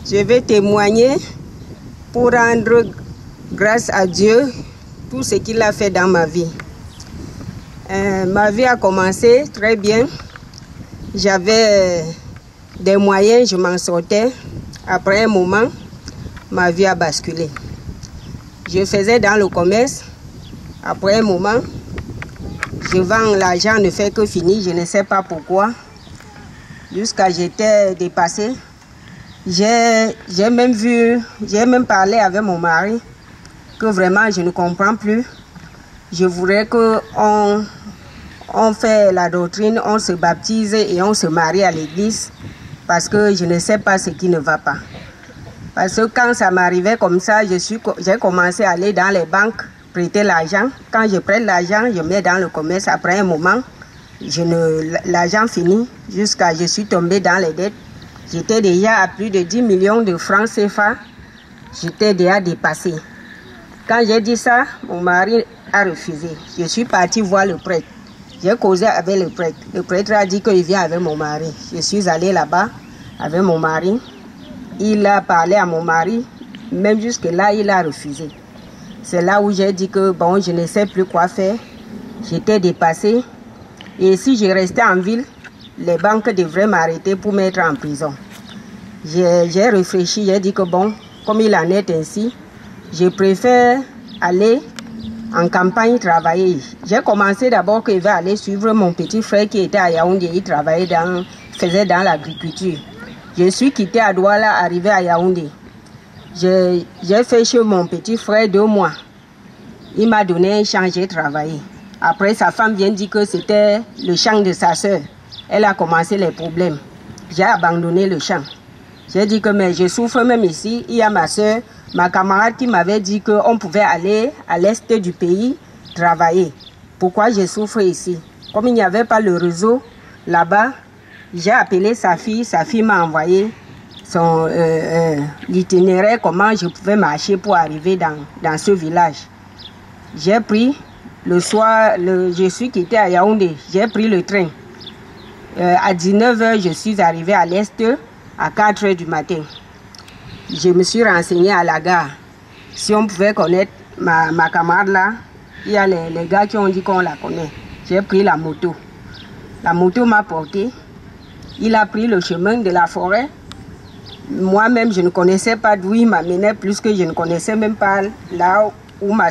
Je vais témoigner pour rendre grâce à Dieu tout ce qu'il a fait dans ma vie. Ma vie a commencé très bien. J'avais des moyens, je m'en sortais. Après un moment, ma vie a basculé. Je faisais dans le commerce. Après un moment, je vends, l'argent ne fait que finir, je ne sais pas pourquoi. Jusqu'à j'étais dépassée. J'ai même parlé avec mon mari que vraiment je ne comprends plus. Je voudrais qu'on fait la doctrine, on se baptise et on se marie à l'église parce que je ne sais pas ce qui ne va pas. Parce que quand ça m'arrivait comme ça, j'ai commencé à aller dans les banques prêter l'argent. Quand je prête l'argent, je mets dans le commerce. Après un moment, l'argent finit jusqu'à je suis tombée dans les dettes. J'étais déjà à plus de 10 millions de francs CFA. J'étais déjà dépassée. Quand j'ai dit ça, mon mari a refusé. Je suis partie voir le prêtre. J'ai causé avec le prêtre. Le prêtre a dit qu'il vient avec mon mari. Je suis allée là-bas avec mon mari. Il a parlé à mon mari. Même jusque-là, il a refusé. C'est là où j'ai dit que bon, je ne sais plus quoi faire. J'étais dépassée. Et si je restais en ville, les banques devraient m'arrêter pour mettre en prison. J'ai réfléchi, j'ai dit que bon, comme il en est ainsi, je préfère aller en campagne travailler. J'ai commencé d'abord que je vais aller suivre mon petit frère qui était à Yaoundé. Il travaillait faisait dans l'agriculture. Je suis quittée à Douala, arrivée à Yaoundé. J'ai fait chez mon petit frère 2 mois. Il m'a donné un champ, j'ai travaillé. Après, sa femme vient dire que c'était le champ de sa soeur. Elle a commencé les problèmes. J'ai abandonné le champ. J'ai dit que mais je souffre même ici. Il y a ma soeur, ma camarade qui m'avait dit qu'on pouvait aller à l'est du pays travailler. Pourquoi je souffre ici? Comme il n'y avait pas le réseau là-bas, j'ai appelé sa fille m'a envoyé son l'itinéraire, comment je pouvais marcher pour arriver dans ce village. J'ai pris le soir, je suis quitté à Yaoundé, j'ai pris le train. À 19h, je suis arrivé à l'est à 4h du matin. Je me suis renseigné à la gare. Si on pouvait connaître ma camarade là, il y a les gars qui ont dit qu'on la connaît. J'ai pris la moto. La moto m'a porté. Il a pris le chemin de la forêt. Moi-même, je ne connaissais pas d'où il m'amenait, plus que je ne connaissais même pas là où ma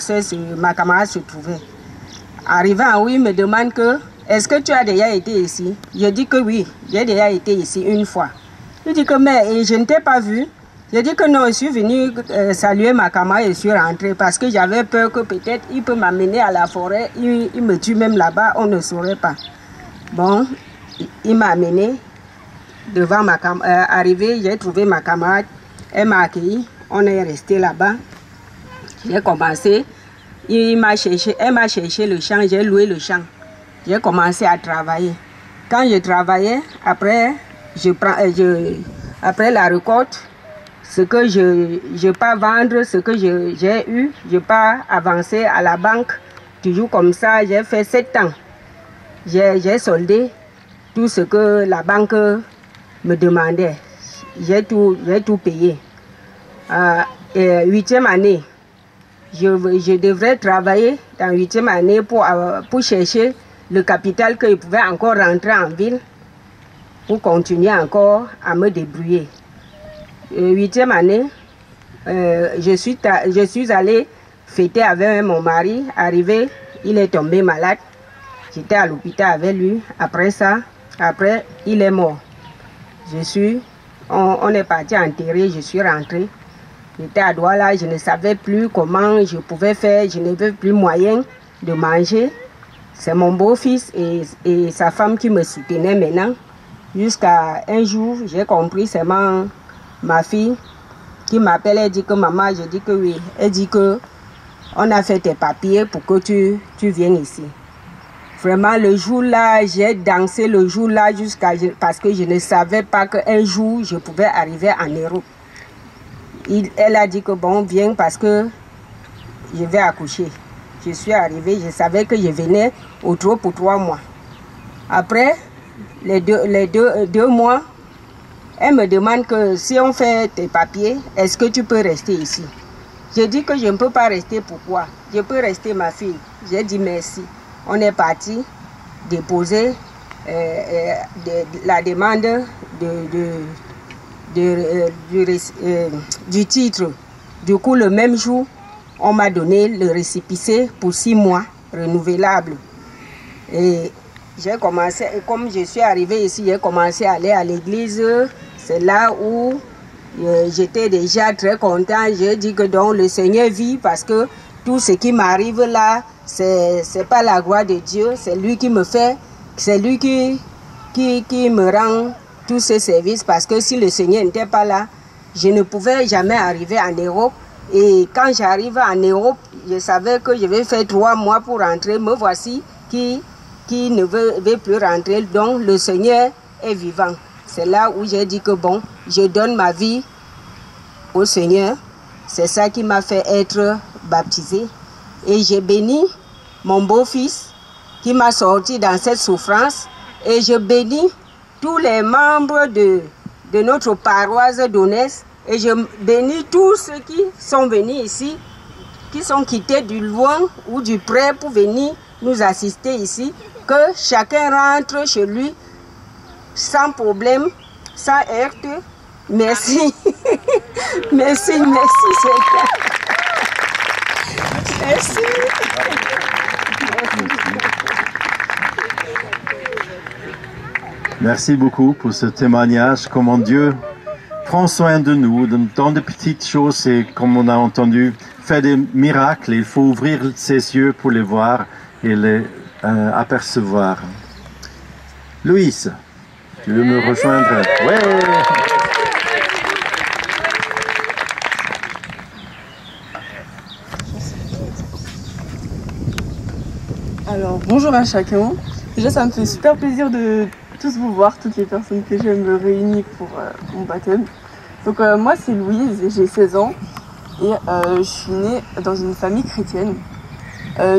camarade se trouvait. Arrivant en haut, il me demande que est-ce que tu as déjà été ici? Je dis que oui, j'ai déjà été ici une fois. Il dit que mais je ne t'ai pas vu. Je dis que non, je suis venu saluer ma camarade et je suis rentré parce que j'avais peur que peut-être il peut m'amener à la forêt, il me tue même là-bas, on ne saurait pas. Bon, il m'a amené devant ma camarade. Arrivé, j'ai trouvé ma camarade, elle m'a accueilli, on est resté là-bas. J'ai commencé, elle m'a cherché le champ, j'ai loué le champ. J'ai commencé à travailler. Quand je travaillais, après la récolte, ce que je pas vendre, ce que j'ai eu, je pas avancer à la banque. Toujours comme ça, j'ai fait 7 ans. J'ai soldé tout ce que la banque me demandait. J'ai tout payé. 8e année, je devrais travailler dans 8e année pour chercher le capital que je pouvais encore rentrer en ville pour continuer encore à me débrouiller. 8e année, je suis allée fêter avec mon mari. Arrivé, il est tombé malade. J'étais à l'hôpital avec lui. Après, il est mort. On est parti enterrer, je suis rentrée. J'étais à Douala, je ne savais plus comment je pouvais faire, je n'avais plus moyen de manger. C'est mon beau-fils et sa femme qui me soutenaient maintenant. Jusqu'à un jour, j'ai compris, c'est ma fille qui m'appelle, elle dit que maman, je dis que oui. Elle dit que on a fait tes papiers pour que tu viennes ici. Vraiment, le jour-là, j'ai dansé le jour-là parce que je ne savais pas qu'un jour, je pouvais arriver en Europe. Elle a dit que bon, viens parce que je vais accoucher. Je suis arrivée, je savais que je venais au trop pour 3 mois. Après les deux mois, elle me demande que si on fait tes papiers, est-ce que tu peux rester ici? J'ai dit que je ne peux pas rester, pourquoi? Je peux rester ma fille. J'ai dit merci. On est parti déposer la demande du titre. Du coup, le même jour, on m'a donné le récépissé pour 6 mois, renouvelable. Et j'ai commencé, comme je suis arrivée ici, j'ai commencé à aller à l'église. C'est là où j'étais déjà très content. J'ai dit que donc le Seigneur vit parce que tout ce qui m'arrive là, c'est pas la gloire de Dieu, c'est lui qui me fait, c'est lui qui me rend tous ces services parce que si le Seigneur n'était pas là, je ne pouvais jamais arriver en Europe. Et quand j'arrive en Europe, je savais que je vais faire 3 mois pour rentrer. Me voici qui ne veut plus rentrer. Donc le Seigneur est vivant. C'est là où j'ai dit que bon, je donne ma vie au Seigneur. C'est ça qui m'a fait être baptisée. Et j'ai béni mon beau-fils qui m'a sorti dans cette souffrance. Et je bénis tous les membres de notre paroisse d'Onès. Et je bénis tous ceux qui sont venus ici, qui sont quittés du loin ou du près pour venir nous assister ici. Que chacun rentre chez lui sans problème, sans heurte. Merci. Merci, Seigneur. Merci. Merci beaucoup pour ce témoignage, comment Dieu prend soin de nous dans de petites choses et, comme on a entendu, fait des miracles. Il faut ouvrir ses yeux pour les voir et les apercevoir. Louise, tu veux me rejoindre? Ouais. Alors, bonjour à chacun. Déjà, ça me fait super plaisir de tous vous voir, toutes les personnes que j'aime me réunir pour mon baptême. Donc, moi, c'est Louise et j'ai 16 ans et je suis née dans une famille chrétienne.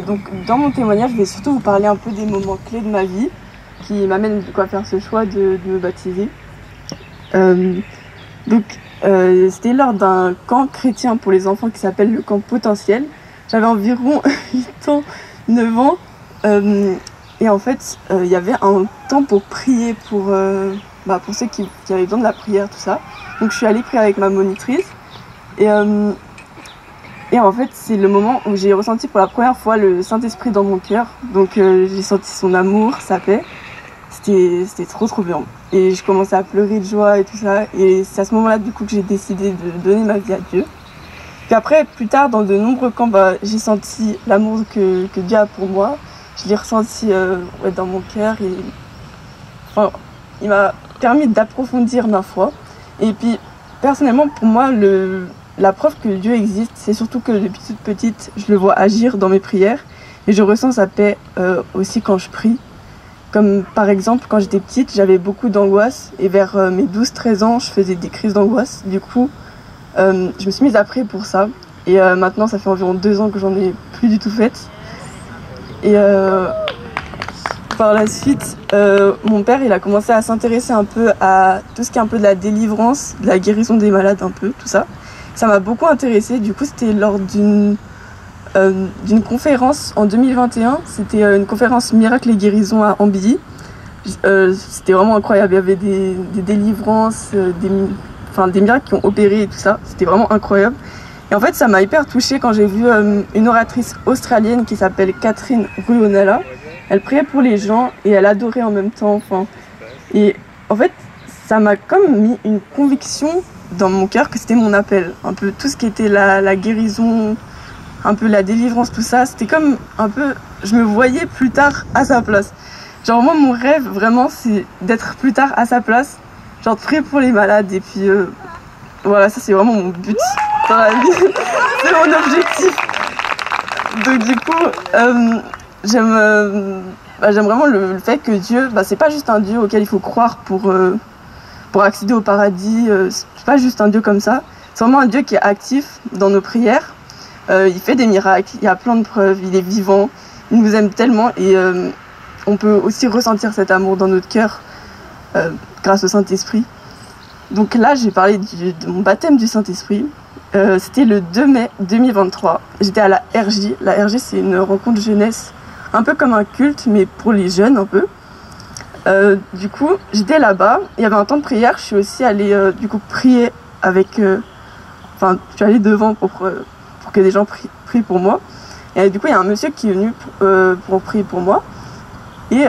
Donc, dans mon témoignage, je vais surtout vous parler un peu des moments clés de ma vie qui m'amènent à faire ce choix de me baptiser. C'était lors d'un camp chrétien pour les enfants qui s'appelle le camp Potentiel. J'avais environ 8 ans, 9 ans. Et en fait, il y avait un temps pour prier pour ceux qui avaient besoin de la prière, tout ça. Donc je suis allée prier avec ma monitrice. Et en fait, c'est le moment où j'ai ressenti pour la première fois le Saint-Esprit dans mon cœur. Donc j'ai senti son amour, sa paix. C'était trop bien. Et je commençais à pleurer de joie et tout ça. Et c'est à ce moment-là, du coup, que j'ai décidé de donner ma vie à Dieu. Puis après, plus tard, dans de nombreux camps, j'ai senti l'amour que Dieu a pour moi. Je l'ai ressenti dans mon cœur et il m'a permis d'approfondir ma foi. Et puis, personnellement, pour moi, la preuve que Dieu existe, c'est surtout que depuis toute petite, je le vois agir dans mes prières et je ressens sa paix aussi quand je prie. Comme par exemple, quand j'étais petite, j'avais beaucoup d'angoisse et vers mes 12-13 ans, je faisais des crises d'angoisse. Du coup, je me suis mise à prier pour ça. Et maintenant, ça fait environ 2 ans que j'en ai plus du tout fait. Et par la suite, mon père, il a commencé à s'intéresser un peu à tout ce qui est un peu de la délivrance, de la guérison des malades, un peu, tout ça. Ça m'a beaucoup intéressée. Du coup, c'était lors d'une conférence en 2021. C'était une conférence Miracle et guérison à Ambilly. C'était vraiment incroyable. Il y avait des délivrances, des miracles qui ont opéré et tout ça. C'était vraiment incroyable. Et en fait, ça m'a hyper touchée quand j'ai vu une oratrice australienne qui s'appelle Catherine Ruonella. Elle priait pour les gens et elle adorait en même temps. Et en fait, ça m'a comme mis une conviction dans mon cœur que c'était mon appel. Un peu tout ce qui était la guérison, un peu la délivrance, tout ça. C'était comme un peu... Je me voyais plus tard à sa place. Genre moi, mon rêve, vraiment, c'est d'être plus tard à sa place. Genre de prier pour les malades et puis... Voilà, ça c'est vraiment mon but dans la vie. C'est mon objectif. Donc du coup, j'aime vraiment le fait que Dieu, c'est pas juste un Dieu auquel il faut croire pour accéder au paradis. C'est pas juste un Dieu comme ça. C'est vraiment un Dieu qui est actif dans nos prières. Il fait des miracles, il y a plein de preuves, il est vivant, il nous aime tellement et on peut aussi ressentir cet amour dans notre cœur grâce au Saint-Esprit. Donc là, j'ai parlé de mon baptême du Saint-Esprit. C'était le 2 mai 2023. J'étais à la RJ. La RJ, c'est une rencontre jeunesse, un peu comme un culte, mais pour les jeunes un peu. Du coup, j'étais là-bas. Il y avait un temps de prière. Je suis aussi allée prier avec... je suis allée devant pour que des gens prient pour moi. Et du coup, il y a un monsieur qui est venu pour prier pour moi. Et...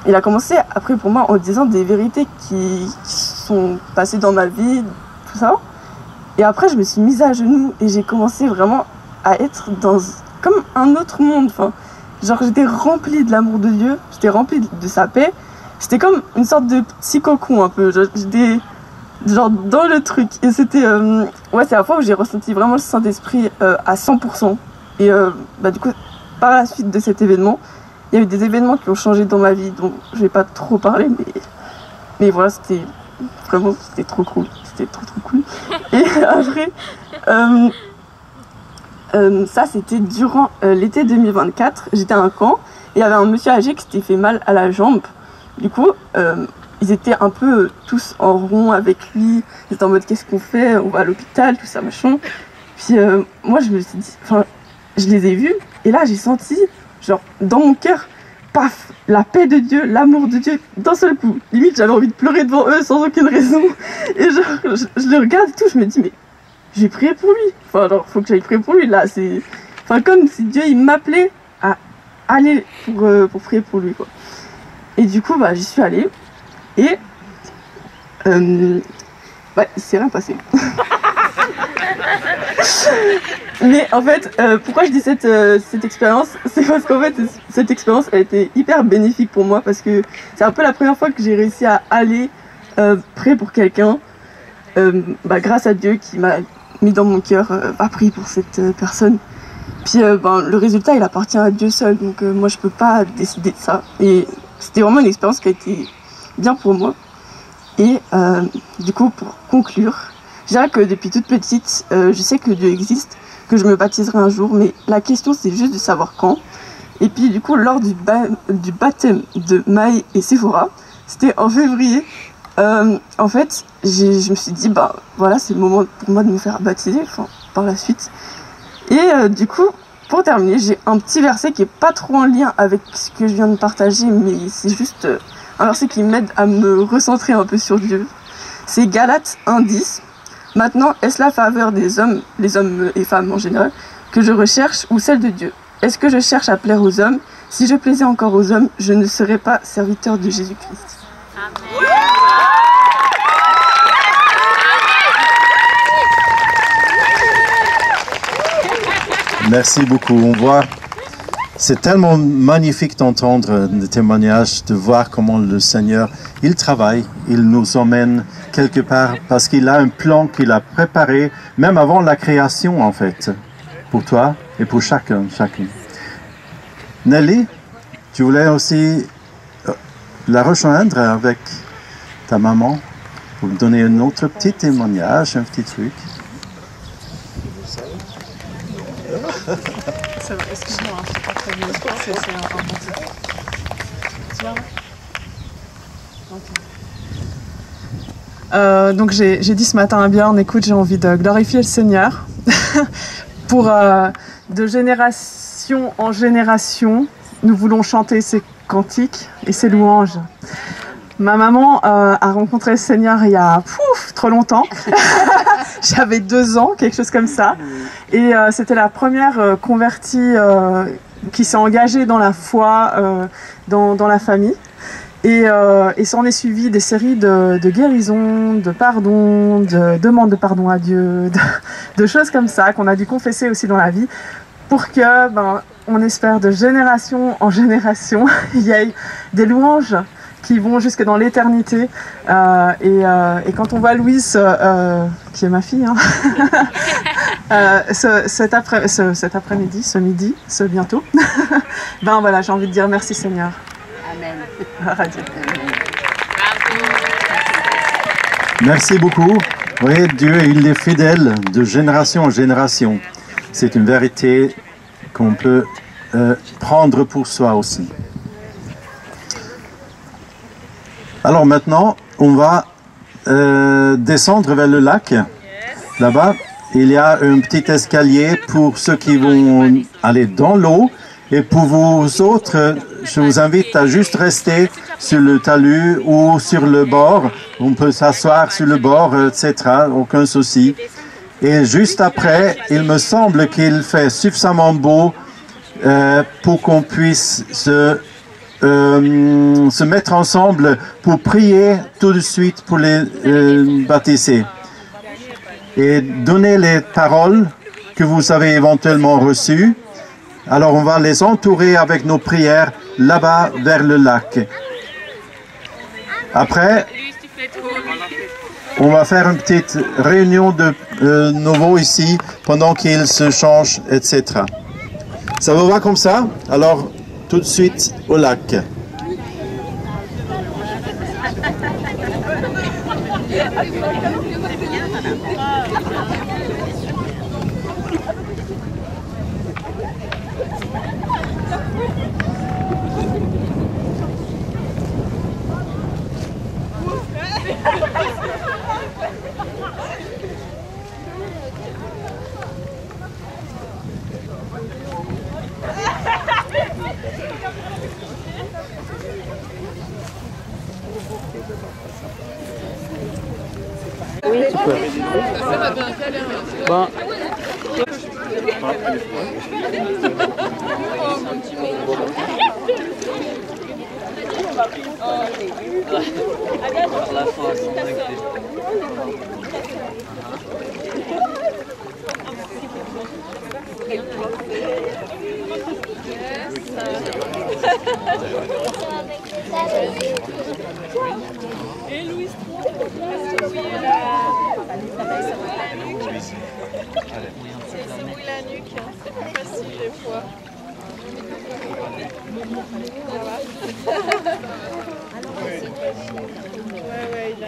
il a commencé à prier pour moi en disant des vérités qui sont passées dans ma vie, tout ça. Et après, je me suis mise à genoux et j'ai commencé vraiment à être comme un autre monde. Genre, j'étais remplie de l'amour de Dieu, j'étais remplie de sa paix. J'étais comme une sorte de petit cocon un peu. J'étais genre dans le truc. Et c'était... c'est la fois où j'ai ressenti vraiment le Saint-Esprit à 100%. Et du coup, par la suite de cet événement, il y a eu des événements qui ont changé dans ma vie, donc je vais pas trop parler, mais voilà, c'était trop cool. C'était trop cool. Et après, ça c'était durant l'été 2024, j'étais à un camp, et il y avait un monsieur âgé qui s'était fait mal à la jambe. Du coup, ils étaient un peu tous en rond avec lui, ils étaient en mode qu'est-ce qu'on fait, on va à l'hôpital, tout ça, machin. Puis moi je me suis dit, je les ai vus, et là j'ai senti... genre dans mon cœur, paf, la paix de Dieu, l'amour de Dieu, d'un seul coup. Limite, j'avais envie de pleurer devant eux sans aucune raison. Et genre, je le regarde et tout, je me dis, mais j'ai prié pour lui. Faut que j'aille prier pour lui, là. C'est comme si Dieu, il m'appelait à aller pour prier pour lui, quoi. Et du coup, j'y suis allée. Et bah, il s'est rien passé. Mais en fait, pourquoi je dis cette expérience, c'est parce qu'en fait, cette expérience a été hyper bénéfique pour moi parce que c'est un peu la première fois que j'ai réussi à aller prier pour quelqu'un, grâce à Dieu qui m'a mis dans mon cœur à prier pour cette personne. Puis le résultat, il appartient à Dieu seul, donc moi je peux pas décider de ça. Et c'était vraiment une expérience qui a été bien pour moi. Et du coup, pour conclure, je dirais que depuis toute petite, je sais que Dieu existe, que je me baptiserai un jour, mais la question c'est juste de savoir quand. Et puis du coup, lors du baptême de Maë et Séphora, c'était en février, en fait, je me suis dit, voilà, c'est le moment pour moi de me faire baptiser, par la suite. Et du coup, pour terminer, j'ai un petit verset qui est pas trop en lien avec ce que je viens de partager, mais c'est juste un verset qui m'aide à me recentrer un peu sur Dieu. C'est Galates 1:10. Maintenant, est-ce la faveur des hommes, les hommes et femmes en général, que je recherche ou celle de Dieu? Est-ce que je cherche à plaire aux hommes? Si je plaisais encore aux hommes, je ne serais pas serviteur de Jésus-Christ. Amen. Merci beaucoup. On voit, c'est tellement magnifique d'entendre des témoignages, de voir comment le Seigneur, il travaille, il nous emmène quelque part parce qu'il a un plan qu'il a préparé, même avant la création en fait, pour toi et pour chacune. Nelly, tu voulais aussi la rejoindre avec ta maman pour donner un autre petit témoignage, un petit truc. Excuse-moi, c'est pas très bien. C'est un bon titre. Tu vas? Donc j'ai dit ce matin à Björn, écoute, j'ai envie de glorifier le Seigneur. Pour de génération en génération, nous voulons chanter ses cantiques et ses louanges. Ma maman a rencontré le Seigneur il y a trop longtemps. J'avais 2 ans, quelque chose comme ça. Et c'était la première convertie qui s'est engagée dans la foi, dans la famille. Et s'en est suivi des séries de guérisons, de pardon, de demandes de pardon à Dieu, de choses comme ça qu'on a dû confesser aussi dans la vie pour que, on espère de génération en génération, il y ait des louanges qui vont jusque dans l'éternité. Et quand on voit Louise, qui est ma fille, cet après-midi, ce bientôt, voilà, j'ai envie de dire merci Seigneur. Amen. Radio. Merci beaucoup. Oui, Dieu, il est fidèle de génération en génération. C'est une vérité qu'on peut prendre pour soi aussi. Alors maintenant, on va descendre vers le lac. Là-bas, il y a un petit escalier pour ceux qui vont aller dans l'eau. Et pour vous autres, je vous invite à juste rester sur le talus ou sur le bord. On peut s'asseoir sur le bord, etc. Aucun souci. Et juste après, il me semble qu'il fait suffisamment beau pour qu'on puisse se mettre ensemble pour prier tout de suite pour les baptiser. Et donner les paroles que vous avez éventuellement reçues. Alors on va les entourer avec nos prières là-bas vers le lac. Après, on va faire une petite réunion de nouveau ici pendant qu'ils se changent, etc. Ça vous va comme ça? Alors, tout de suite au lac. Oui, tu peux. Bon. Et Louise c'est secouer la nuque, c'est plus facile des fois. Ouais, il a...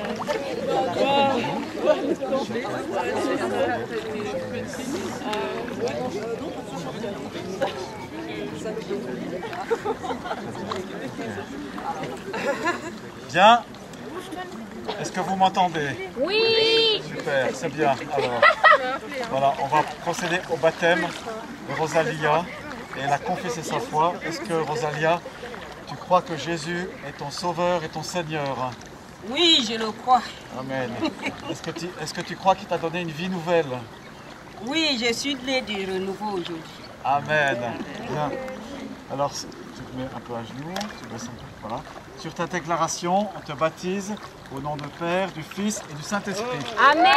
Bien. Est-ce que vous m'entendez? Oui. Super, c'est bien. Alors, voilà, on va procéder au baptême de Rosalia et elle a confessé sa foi. Est-ce que Rosalia, tu crois que Jésus est ton sauveur et ton Seigneur? Oui, je le crois. Amen. Est-ce que tu crois qu'il t'a donné une vie nouvelle? Oui, je suis née du renouveau aujourd'hui. Amen. Bien. Alors, tu te mets un peu à genoux, tu baisses un peu, voilà. Sur ta déclaration, on te baptise au nom du Père, du Fils et du Saint-Esprit. Amen.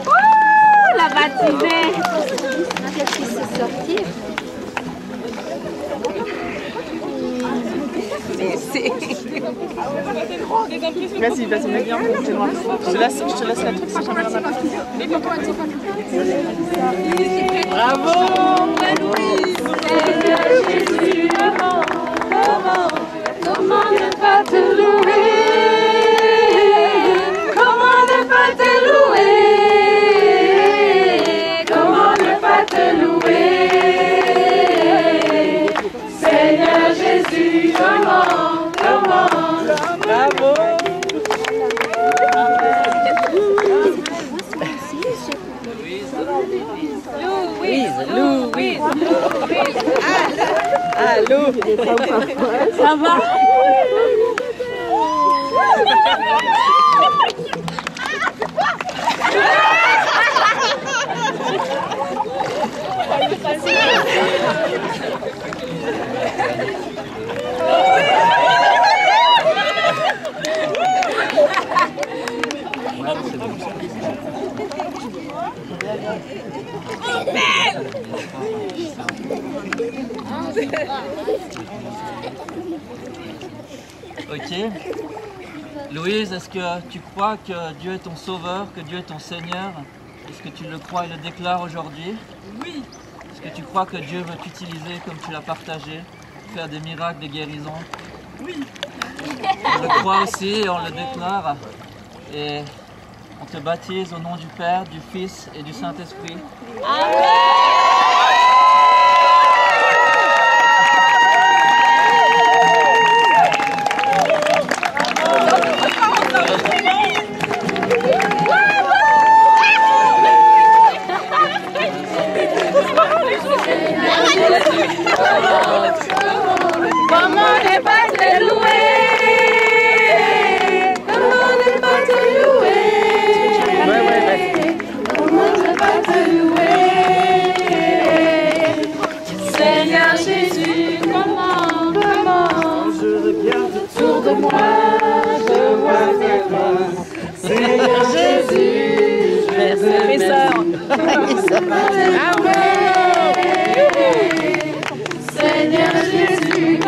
Oh, la baptisée. Qu'est-ce qui s'est sorti? Vas-y, mets bien. Je te laisse la truc, moi j'en ai rien à faire. Bravo, Louise. Seigneur Jésus, comment ne pas te louer? Comment ne pas te louer? Comment ne pas te louer? Seigneur Jésus, comment? Bravo. Louise. Allô. Ça va? Ok. Louise, est-ce que tu crois que Dieu est ton sauveur, que Dieu est ton Seigneur? Est-ce que tu le crois et le déclares aujourd'hui? Oui. Est-ce que tu crois que Dieu veut t'utiliser comme tu l'as partagé, faire des miracles, des guérisons? Oui. On le croit aussi et on le déclare. Et on te baptise au nom du Père, du Fils et du Saint-Esprit. Comment ne pas te louer? Comment ne pas te louer? Comment ne pas te louer? Seigneur Jésus, comment? Je regarde autour de moi, je vois ta gloire. Seigneur Jésus, je vais te Seigneur Jésus,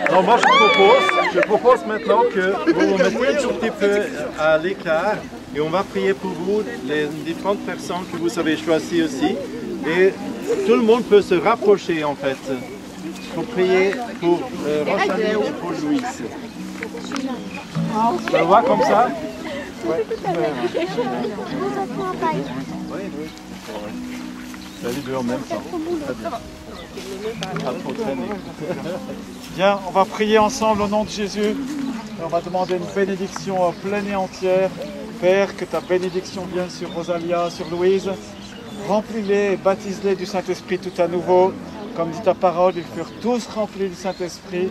Alors moi je propose maintenant que vous vous mettez un tout petit peu à l'écart et on va prier pour vous, les différentes personnes que vous avez choisies aussi. Et tout le monde peut se rapprocher en fait pour prier pour Rosalie et pour Louise. On le voit comme ça? Ouais, super. T'as les deux en même temps. Très bien. Pas trop traîner. Bien, on va prier ensemble au nom de Jésus. Et on va demander une bénédiction pleine et entière. Père, que ta bénédiction vienne sur Rosalia, sur Louise. Remplis-les et baptise-les du Saint-Esprit tout à nouveau. Comme dit ta parole, ils furent tous remplis du Saint-Esprit.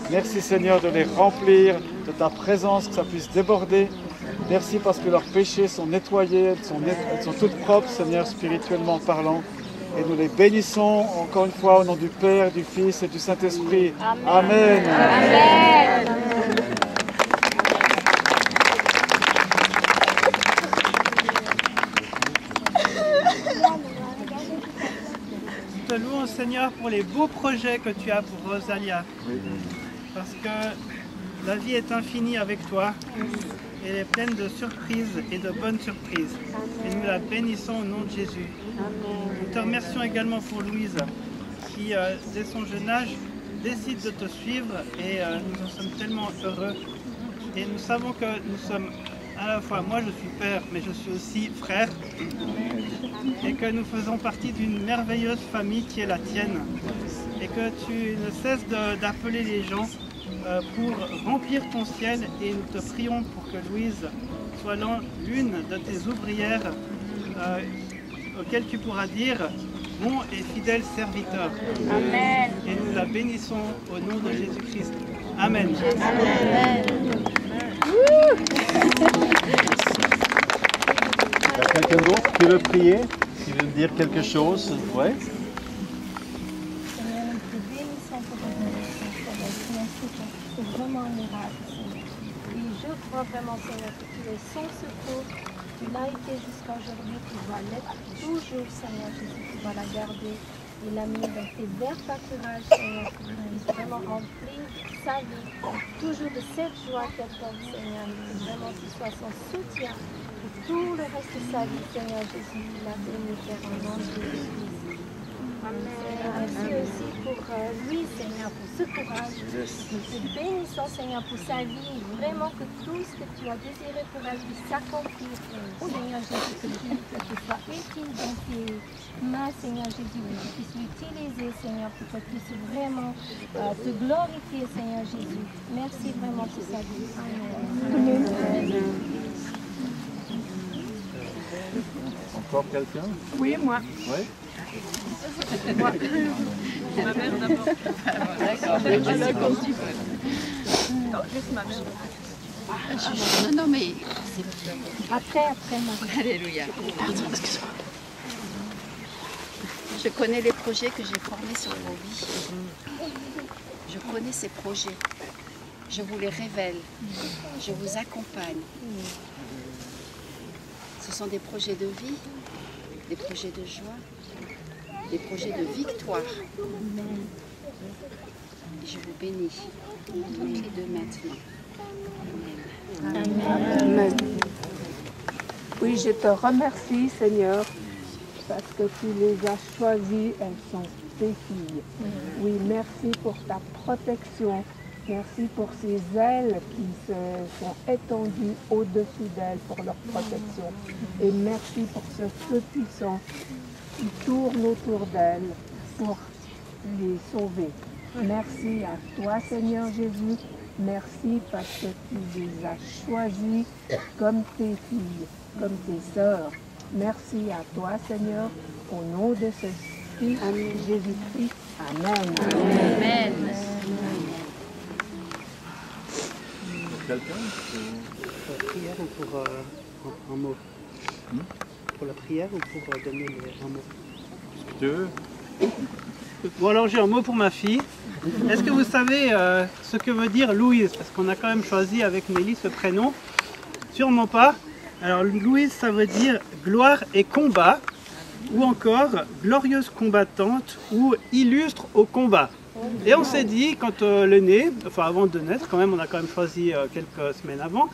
Merci Seigneur de les remplir de ta présence, que ça puisse déborder. Merci parce que leurs péchés sont nettoyés, elles sont toutes propres, Seigneur, spirituellement parlant. Et nous les bénissons encore une fois au nom du Père, du Fils et du Saint-Esprit. Amen. Amen. Nous te louons, Seigneur, pour les beaux projets que tu as pour Rosalia. Parce que la vie est infinie avec toi. Elle est pleine de surprises et de bonnes surprises. Et nous la bénissons au nom de Jésus. Nous te remercions également pour Louise, qui, dès son jeune âge, décide de te suivre et nous en sommes tellement heureux. Et nous savons que nous sommes à la fois, moi je suis père, mais je suis aussi frère. Et que nous faisons partie d'une merveilleuse famille qui est la tienne. Et que tu ne cesses d'appeler les gens pour remplir ton ciel, et nous te prions pour que Louise soit l'une de tes ouvrières auxquelles tu pourras dire bon et fidèle serviteur. Amen. Et nous la bénissons au nom de Jésus-Christ. Amen. Amen. Il y a quelqu'un d'autre qui veut prier, qui veut dire quelque chose? Ouais. C'est vraiment un miracle, Seigneur. Et je crois vraiment, Seigneur, que tu es son secours. Tu l'as été jusqu'à aujourd'hui, tu vas l'être toujours, Seigneur Jésus. Tu vas la garder et l'amener dans tes verts pâturages, Seigneur. Tu puisses vraiment remplir sa vie, toujours de cette joie qu'elle donne, Seigneur. Que vraiment tu sois son soutien pour tout le reste de sa vie, Seigneur Jésus. La béni, Père, au nom de Jésus. Merci aussi pour lui, Seigneur, pour ce courage. Nous te bénissons, Seigneur, pour sa vie. Vraiment que tout ce que tu as désiré pour elle puisse s'accomplir. Seigneur Jésus, que tu sois utile dans tes mains, Seigneur Jésus, que tu puisses l'utiliser, Seigneur, pour qu'elle puisse vraiment te glorifier, Seigneur Jésus. Merci vraiment pour sa vie. Amen. Encore quelqu'un? Oui, moi. Oui. Moi. Ma mère d'abord. D'accord. Non, juste ma mère. Non, mais après, Marie. Alléluia. Pardon, excuse-moi. Je connais les projets que j'ai formés sur vos vies. Je connais ces projets. Je vous les révèle. Je vous accompagne. Ce sont des projets de vie, des projets de joie, des projets de victoire. Je vous bénis de maintenant. Amen. Amen. Oui, je te remercie, Seigneur, parce que tu les as choisies, elles sont tes filles. Oui, merci pour ta protection. Merci pour ces ailes qui se sont étendues au-dessus d'elles pour leur protection. Et merci pour ce feu puissant qui tourne autour d'elles pour les sauver. Merci à toi, Seigneur Jésus. Merci parce que tu les as choisis comme tes filles, comme tes sœurs. Merci à toi, Seigneur, au nom de ce Fils, Jésus-Christ. Amen. Amen. Quelqu'un? Pour la prière ou pour un mot? Pour la prière ou pour donner un mot? Deux. Bon, alors j'ai un mot pour ma fille. Est-ce que vous savez ce que veut dire Louise? Parce qu'on a quand même choisi avec Mélie ce prénom. Sûrement pas. Alors Louise, ça veut dire gloire et combat, ou encore glorieuse combattante ou illustre au combat. Et on s'est dit, quand elle est née, enfin avant de naître, quand même, on a quand même choisi quelques semaines avant,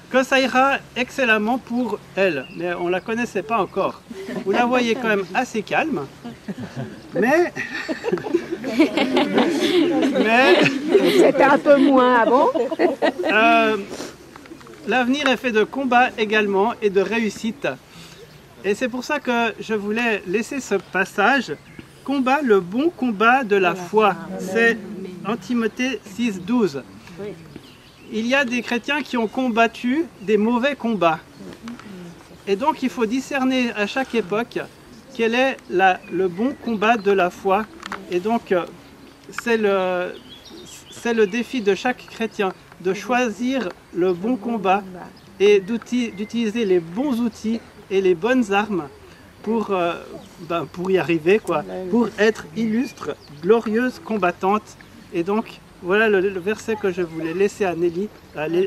que ça ira excellemment pour elle. Mais on ne la connaissait pas encore. Vous la voyez quand même assez calme. Mais... C'était un peu moins avant. L'avenir est fait de combat également et de réussite. Et c'est pour ça que je voulais laisser ce passage. Combat le bon combat de la foi. C'est en Timothée 6,12. Il y a des chrétiens qui ont combattu des mauvais combats. Et donc il faut discerner à chaque époque quel est le bon combat de la foi. Et donc c'est le défi de chaque chrétien de choisir le bon combat et d'utiliser les bons outils et les bonnes armes pour y arriver, quoi, pour être illustre, glorieuse combattante. Et donc, voilà le verset que je voulais laisser à Nelly, à Louise.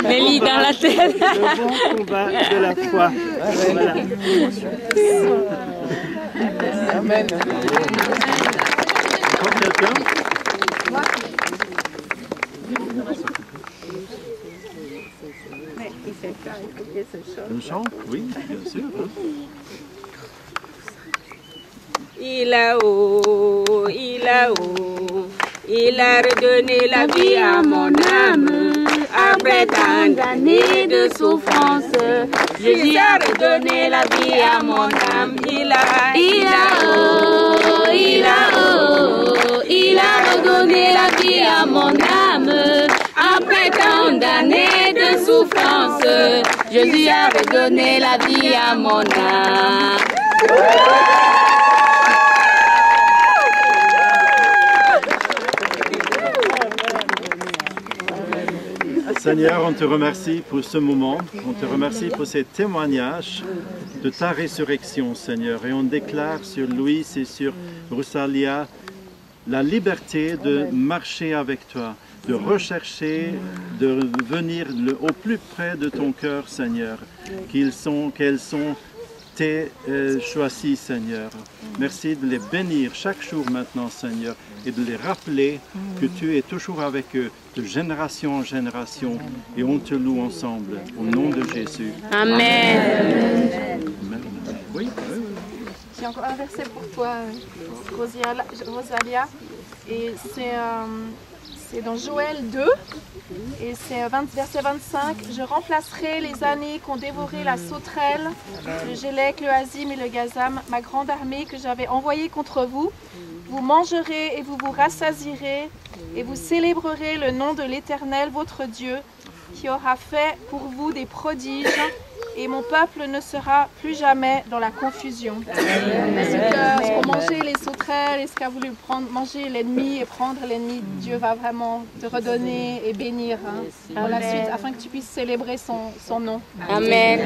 Nelly dans la tête. Le bon combat de la foi. Voilà. Amen. Encore quelqu'un? Une chant? Oui, bien sûr. Il a redonné la vie à mon âme. Après tant d'années de souffrance, Jésus a redonné la vie à mon âme. Il a redonné la vie à mon âme. Après tant d'années de souffrance, Jésus a redonné la vie à mon âme. Seigneur, on te remercie pour ce moment, on te remercie pour ces témoignages de ta résurrection, Seigneur. Et on déclare sur Louis et sur Rosalia la liberté de marcher avec toi, de rechercher, de venir au plus près de ton cœur, Seigneur, qu'elles sont tes choisis, Seigneur. Merci de les bénir chaque jour maintenant, Seigneur, et de les rappeler que tu es toujours avec eux, de génération en génération, et on te loue ensemble, au nom de Jésus. Amen. Amen. Oui, oui. J'ai encore un verset pour toi, Rosalia, et c'est dans Joël 2, et c'est verset 25. « Je remplacerai les années qu'ont dévoré la sauterelle, le gélec, le hazim et le gazam, ma grande armée que j'avais envoyée contre vous. Vous mangerez et vous vous rassasierez, et vous célébrerez le nom de l'Éternel, votre Dieu, qui aura fait pour vous des prodiges, et mon peuple ne sera plus jamais dans la confusion. » Parce pour manger les sauterelles, et ce qu'a voulu manger l'ennemi et prendre l'ennemi, Dieu va vraiment te redonner et bénir pour la suite, afin que tu puisses célébrer son nom. Amen.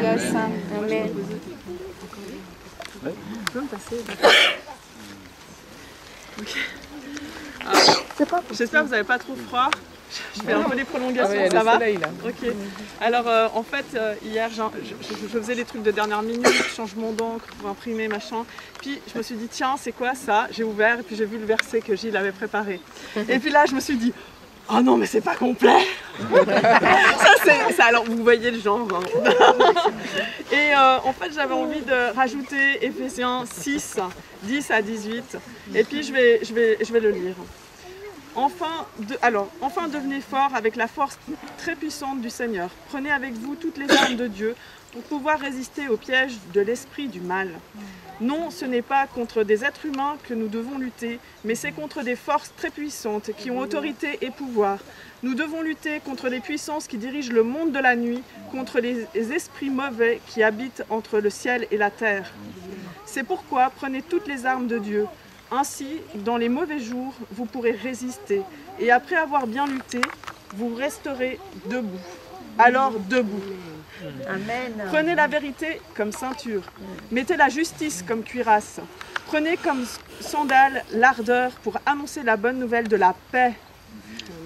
Amen. J'espère que vous n'avez pas trop froid. Je fais un peu des prolongations, ouais, ça va? soleil, là. Ok. Alors, en fait, hier, je faisais des trucs de dernière minute, changement d'encre pour imprimer, machin. Puis, je me suis dit, tiens, c'est quoi ça? J'ai ouvert et puis j'ai vu le verset que Gilles avait préparé. Et puis là, je me suis dit, oh non, mais c'est pas complet. ça, alors, vous voyez le genre. Hein. Et en fait, j'avais envie de rajouter Éphésiens 6, 10 à 18. Et puis, je vais le lire. Enfin, devenez forts avec la force très puissante du Seigneur. Prenez avec vous toutes les armes de Dieu pour pouvoir résister au piège de l'esprit du mal. Non, ce n'est pas contre des êtres humains que nous devons lutter, mais c'est contre des forces très puissantes qui ont autorité et pouvoir. Nous devons lutter contre les puissances qui dirigent le monde de la nuit, contre les esprits mauvais qui habitent entre le ciel et la terre. C'est pourquoi prenez toutes les armes de Dieu. Ainsi, dans les mauvais jours, vous pourrez résister. Et après avoir bien lutté, vous resterez debout. Alors debout. Amen. Prenez la vérité comme ceinture. Mettez la justice comme cuirasse. Prenez comme sandale l'ardeur pour annoncer la bonne nouvelle de la paix.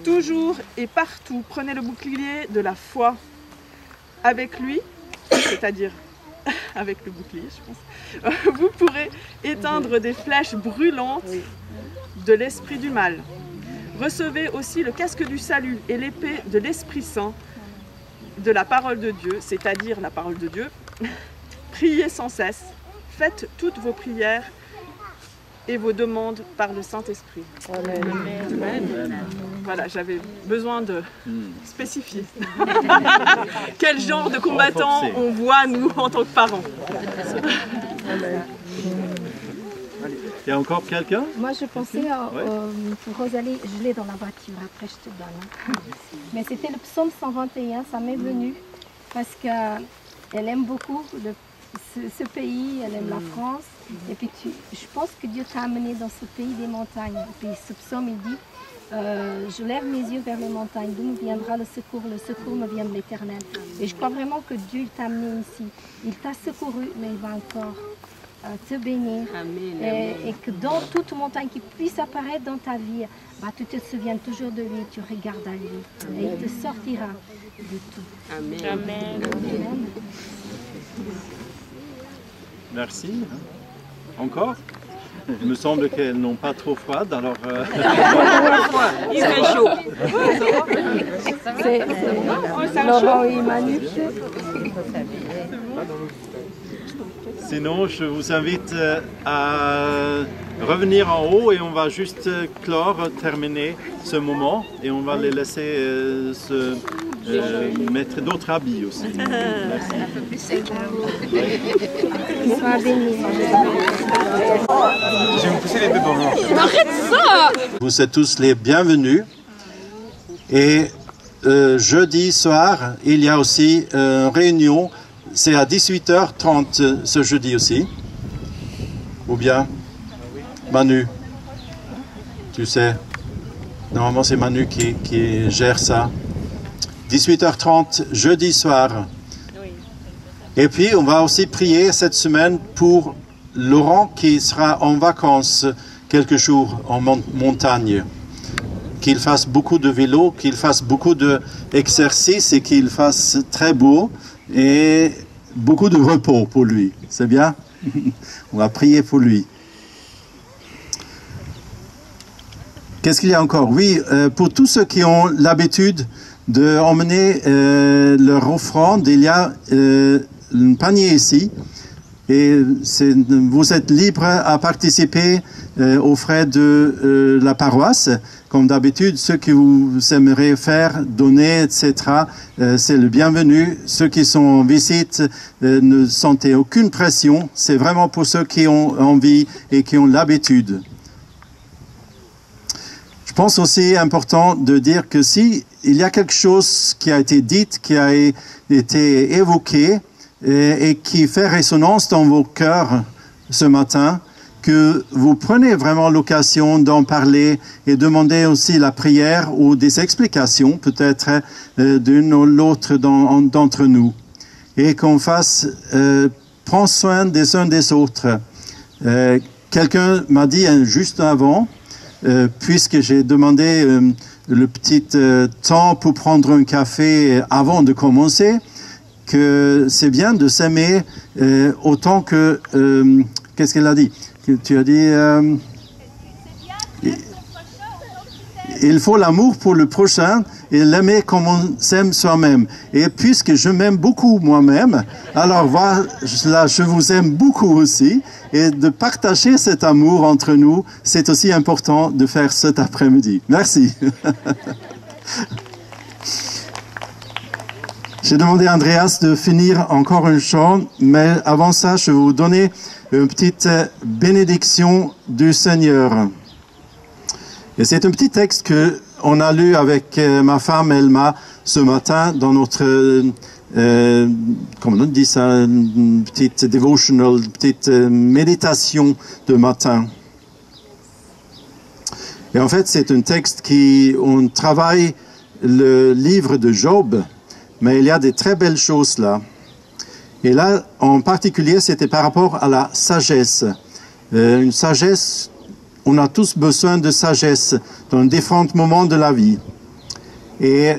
Toujours et partout, prenez le bouclier de la foi. Avec lui, c'est-à-dire avec le bouclier, je pense, vous pourrez éteindre des flèches brûlantes de l'esprit du mal. Recevez aussi le casque du salut et l'épée de l'Esprit Saint, de la parole de Dieu, c'est-à-dire la parole de Dieu. Priez sans cesse, faites toutes vos prières et vos demandes par le Saint-Esprit. Amen. Voilà, j'avais besoin de spécifier quel genre de combattants on voit, nous, en tant que parents. Il y a encore quelqu'un? Moi, je pensais pour Rosalie, je l'ai dans la voiture, après je te donne. Mais c'était le psaume 121, ça m'est venu, parce qu'elle aime beaucoup ce pays, elle aime la France. Et puis je pense que Dieu t'a amené dans ce pays des montagnes. Et puis ce psaume, il dit, je lève mes yeux vers les montagnes, d'où me viendra le secours me vient de l'Éternel. Et je crois vraiment que Dieu t'a amené ici. Il t'a secouru, mais il va encore te bénir. Amen, et que dans toute montagne qui puisse apparaître dans ta vie, tu te souviens toujours de lui, tu regardes à lui. Amen. Et il te sortira de tout. Amen. Amen. Amen. Merci. Encore? Il me semble qu'elles n'ont pas trop froid, alors... Il fait chaud. C'est Laurent et Manu. Sinon, je vous invite à revenir en haut et on va juste terminer ce moment et on va les laisser mettre d'autres habits aussi. Merci. Sois béni. Je vais vous pousser les deux dans l'eau. Arrête ça! Vous êtes tous les bienvenus. Et jeudi soir, il y a aussi une réunion. C'est à 18h30 ce jeudi aussi. Ou bien Manu, tu sais, normalement c'est Manu qui gère ça. 18h30 jeudi soir. Et puis on va aussi prier cette semaine pour Laurent qui sera en vacances quelques jours en montagne. Qu'il fasse beaucoup de vélo, qu'il fasse beaucoup d'exercices et qu'il fasse très beau et beaucoup de repos pour lui. C'est bien? On va prier pour lui. Qu'est-ce qu'il y a encore? Oui, pour tous ceux qui ont l'habitude d'emmener leur offrande, il y a un panier ici. Et vous êtes libre à participer aux frais de la paroisse. Comme d'habitude, ceux que vous aimeriez faire, donner, etc., c'est le bienvenu. Ceux qui sont en visite, ne sentez aucune pression. C'est vraiment pour ceux qui ont envie et qui ont l'habitude. Je pense aussi important de dire que si il y a quelque chose qui a été dit, qui a été évoqué et qui fait résonance dans vos cœurs ce matin, que vous prenez vraiment l'occasion d'en parler et demander aussi la prière ou des explications, peut-être d'une ou l'autre d'entre nous. Et qu'on fasse, prendre soin des uns des autres. Quelqu'un m'a dit juste avant, puisque j'ai demandé le petit temps pour prendre un café avant de commencer, que c'est bien de s'aimer autant que... qu'est-ce qu'elle a dit? Tu as dit... il faut l'amour pour le prochain et l'aimer comme on s'aime soi-même. Et puisque je m'aime beaucoup moi-même, alors voilà, là, je vous aime beaucoup aussi. Et de partager cet amour entre nous, c'est aussi important de faire cet après-midi. Merci. J'ai demandé à Andreas de finir encore un chant, mais avant ça, je vais vous donner une petite bénédiction du Seigneur. Et c'est un petit texte qu'on a lu avec ma femme Elma ce matin dans notre, comment on dit ça, une petite devotional, une petite méditation de matin. Et en fait, c'est un texte on travaille le livre de Job, mais il y a des très belles choses là. Et là, en particulier, c'était par rapport à la sagesse. Une sagesse, on a tous besoin de sagesse dans différents moments de la vie. Et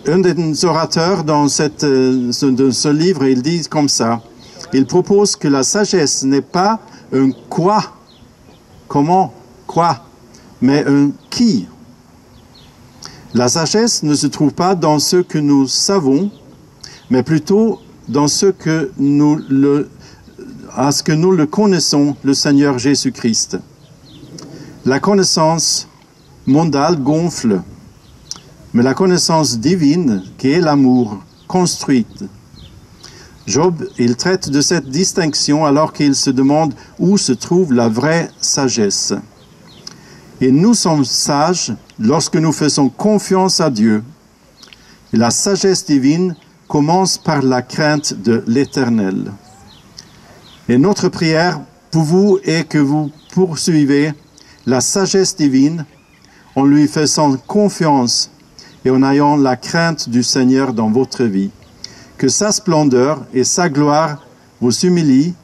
un des orateurs dans ce livre, il dit comme ça, il propose que la sagesse n'est pas un quoi, comment, quoi, mais un qui. La sagesse ne se trouve pas dans ce que nous savons, mais plutôt dans ce que nous à ce que nous le connaissons, le Seigneur Jésus-Christ. La connaissance mondiale gonfle, mais la connaissance divine, qui est l'amour, construite. Job, il traite de cette distinction alors qu'il se demande où se trouve la vraie sagesse. Et nous sommes sages lorsque nous faisons confiance à Dieu. Et la sagesse divine commence par la crainte de l'Éternel. Et notre prière pour vous est que vous poursuivez la sagesse divine en lui faisant confiance et en ayant la crainte du Seigneur dans votre vie. Que sa splendeur et sa gloire vous humilient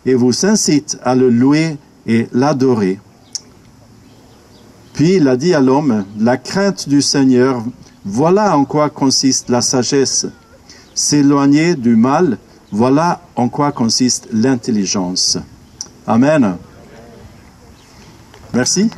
et vous incitent à le louer et l'adorer. Puis il a dit à l'homme, la crainte du Seigneur, voilà en quoi consiste la sagesse. S'éloigner du mal, voilà en quoi consiste l'intelligence. Amen. Merci.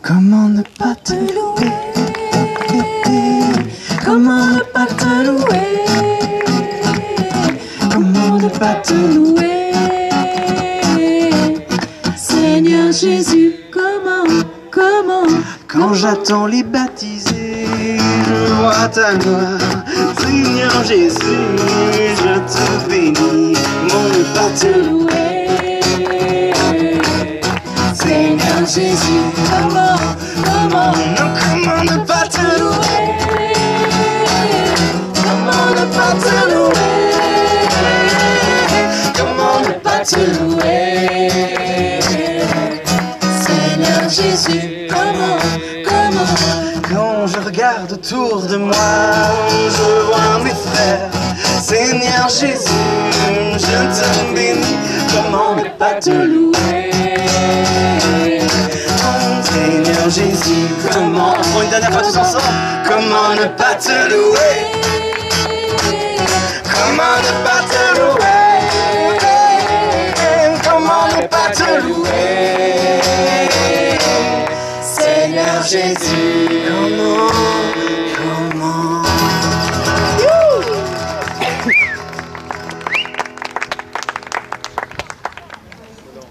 Comment ne pas te louer? Comment ne pas te louer? Comment ne pas te louer? Seigneur Jésus, comment? Quand j'attends les baptisés, je vois ta gloire. Seigneur Jésus, je te bénis. Comment ne pas te louer? Seigneur Jésus, comment ne pas te louer? Comment ne pas te louer? Comment ne pas te louer? Seigneur Jésus, comment? Quand je regarde autour de moi, je vois mes frères. Seigneur Jésus, je te bénis. Comment ne pas te louer? Seigneur Jésus, comment? On une dernière fois tous ensemble. Comment ne pas te louer? Comment ne pas te louer? Comment ne pas te louer? Seigneur Jésus, comment?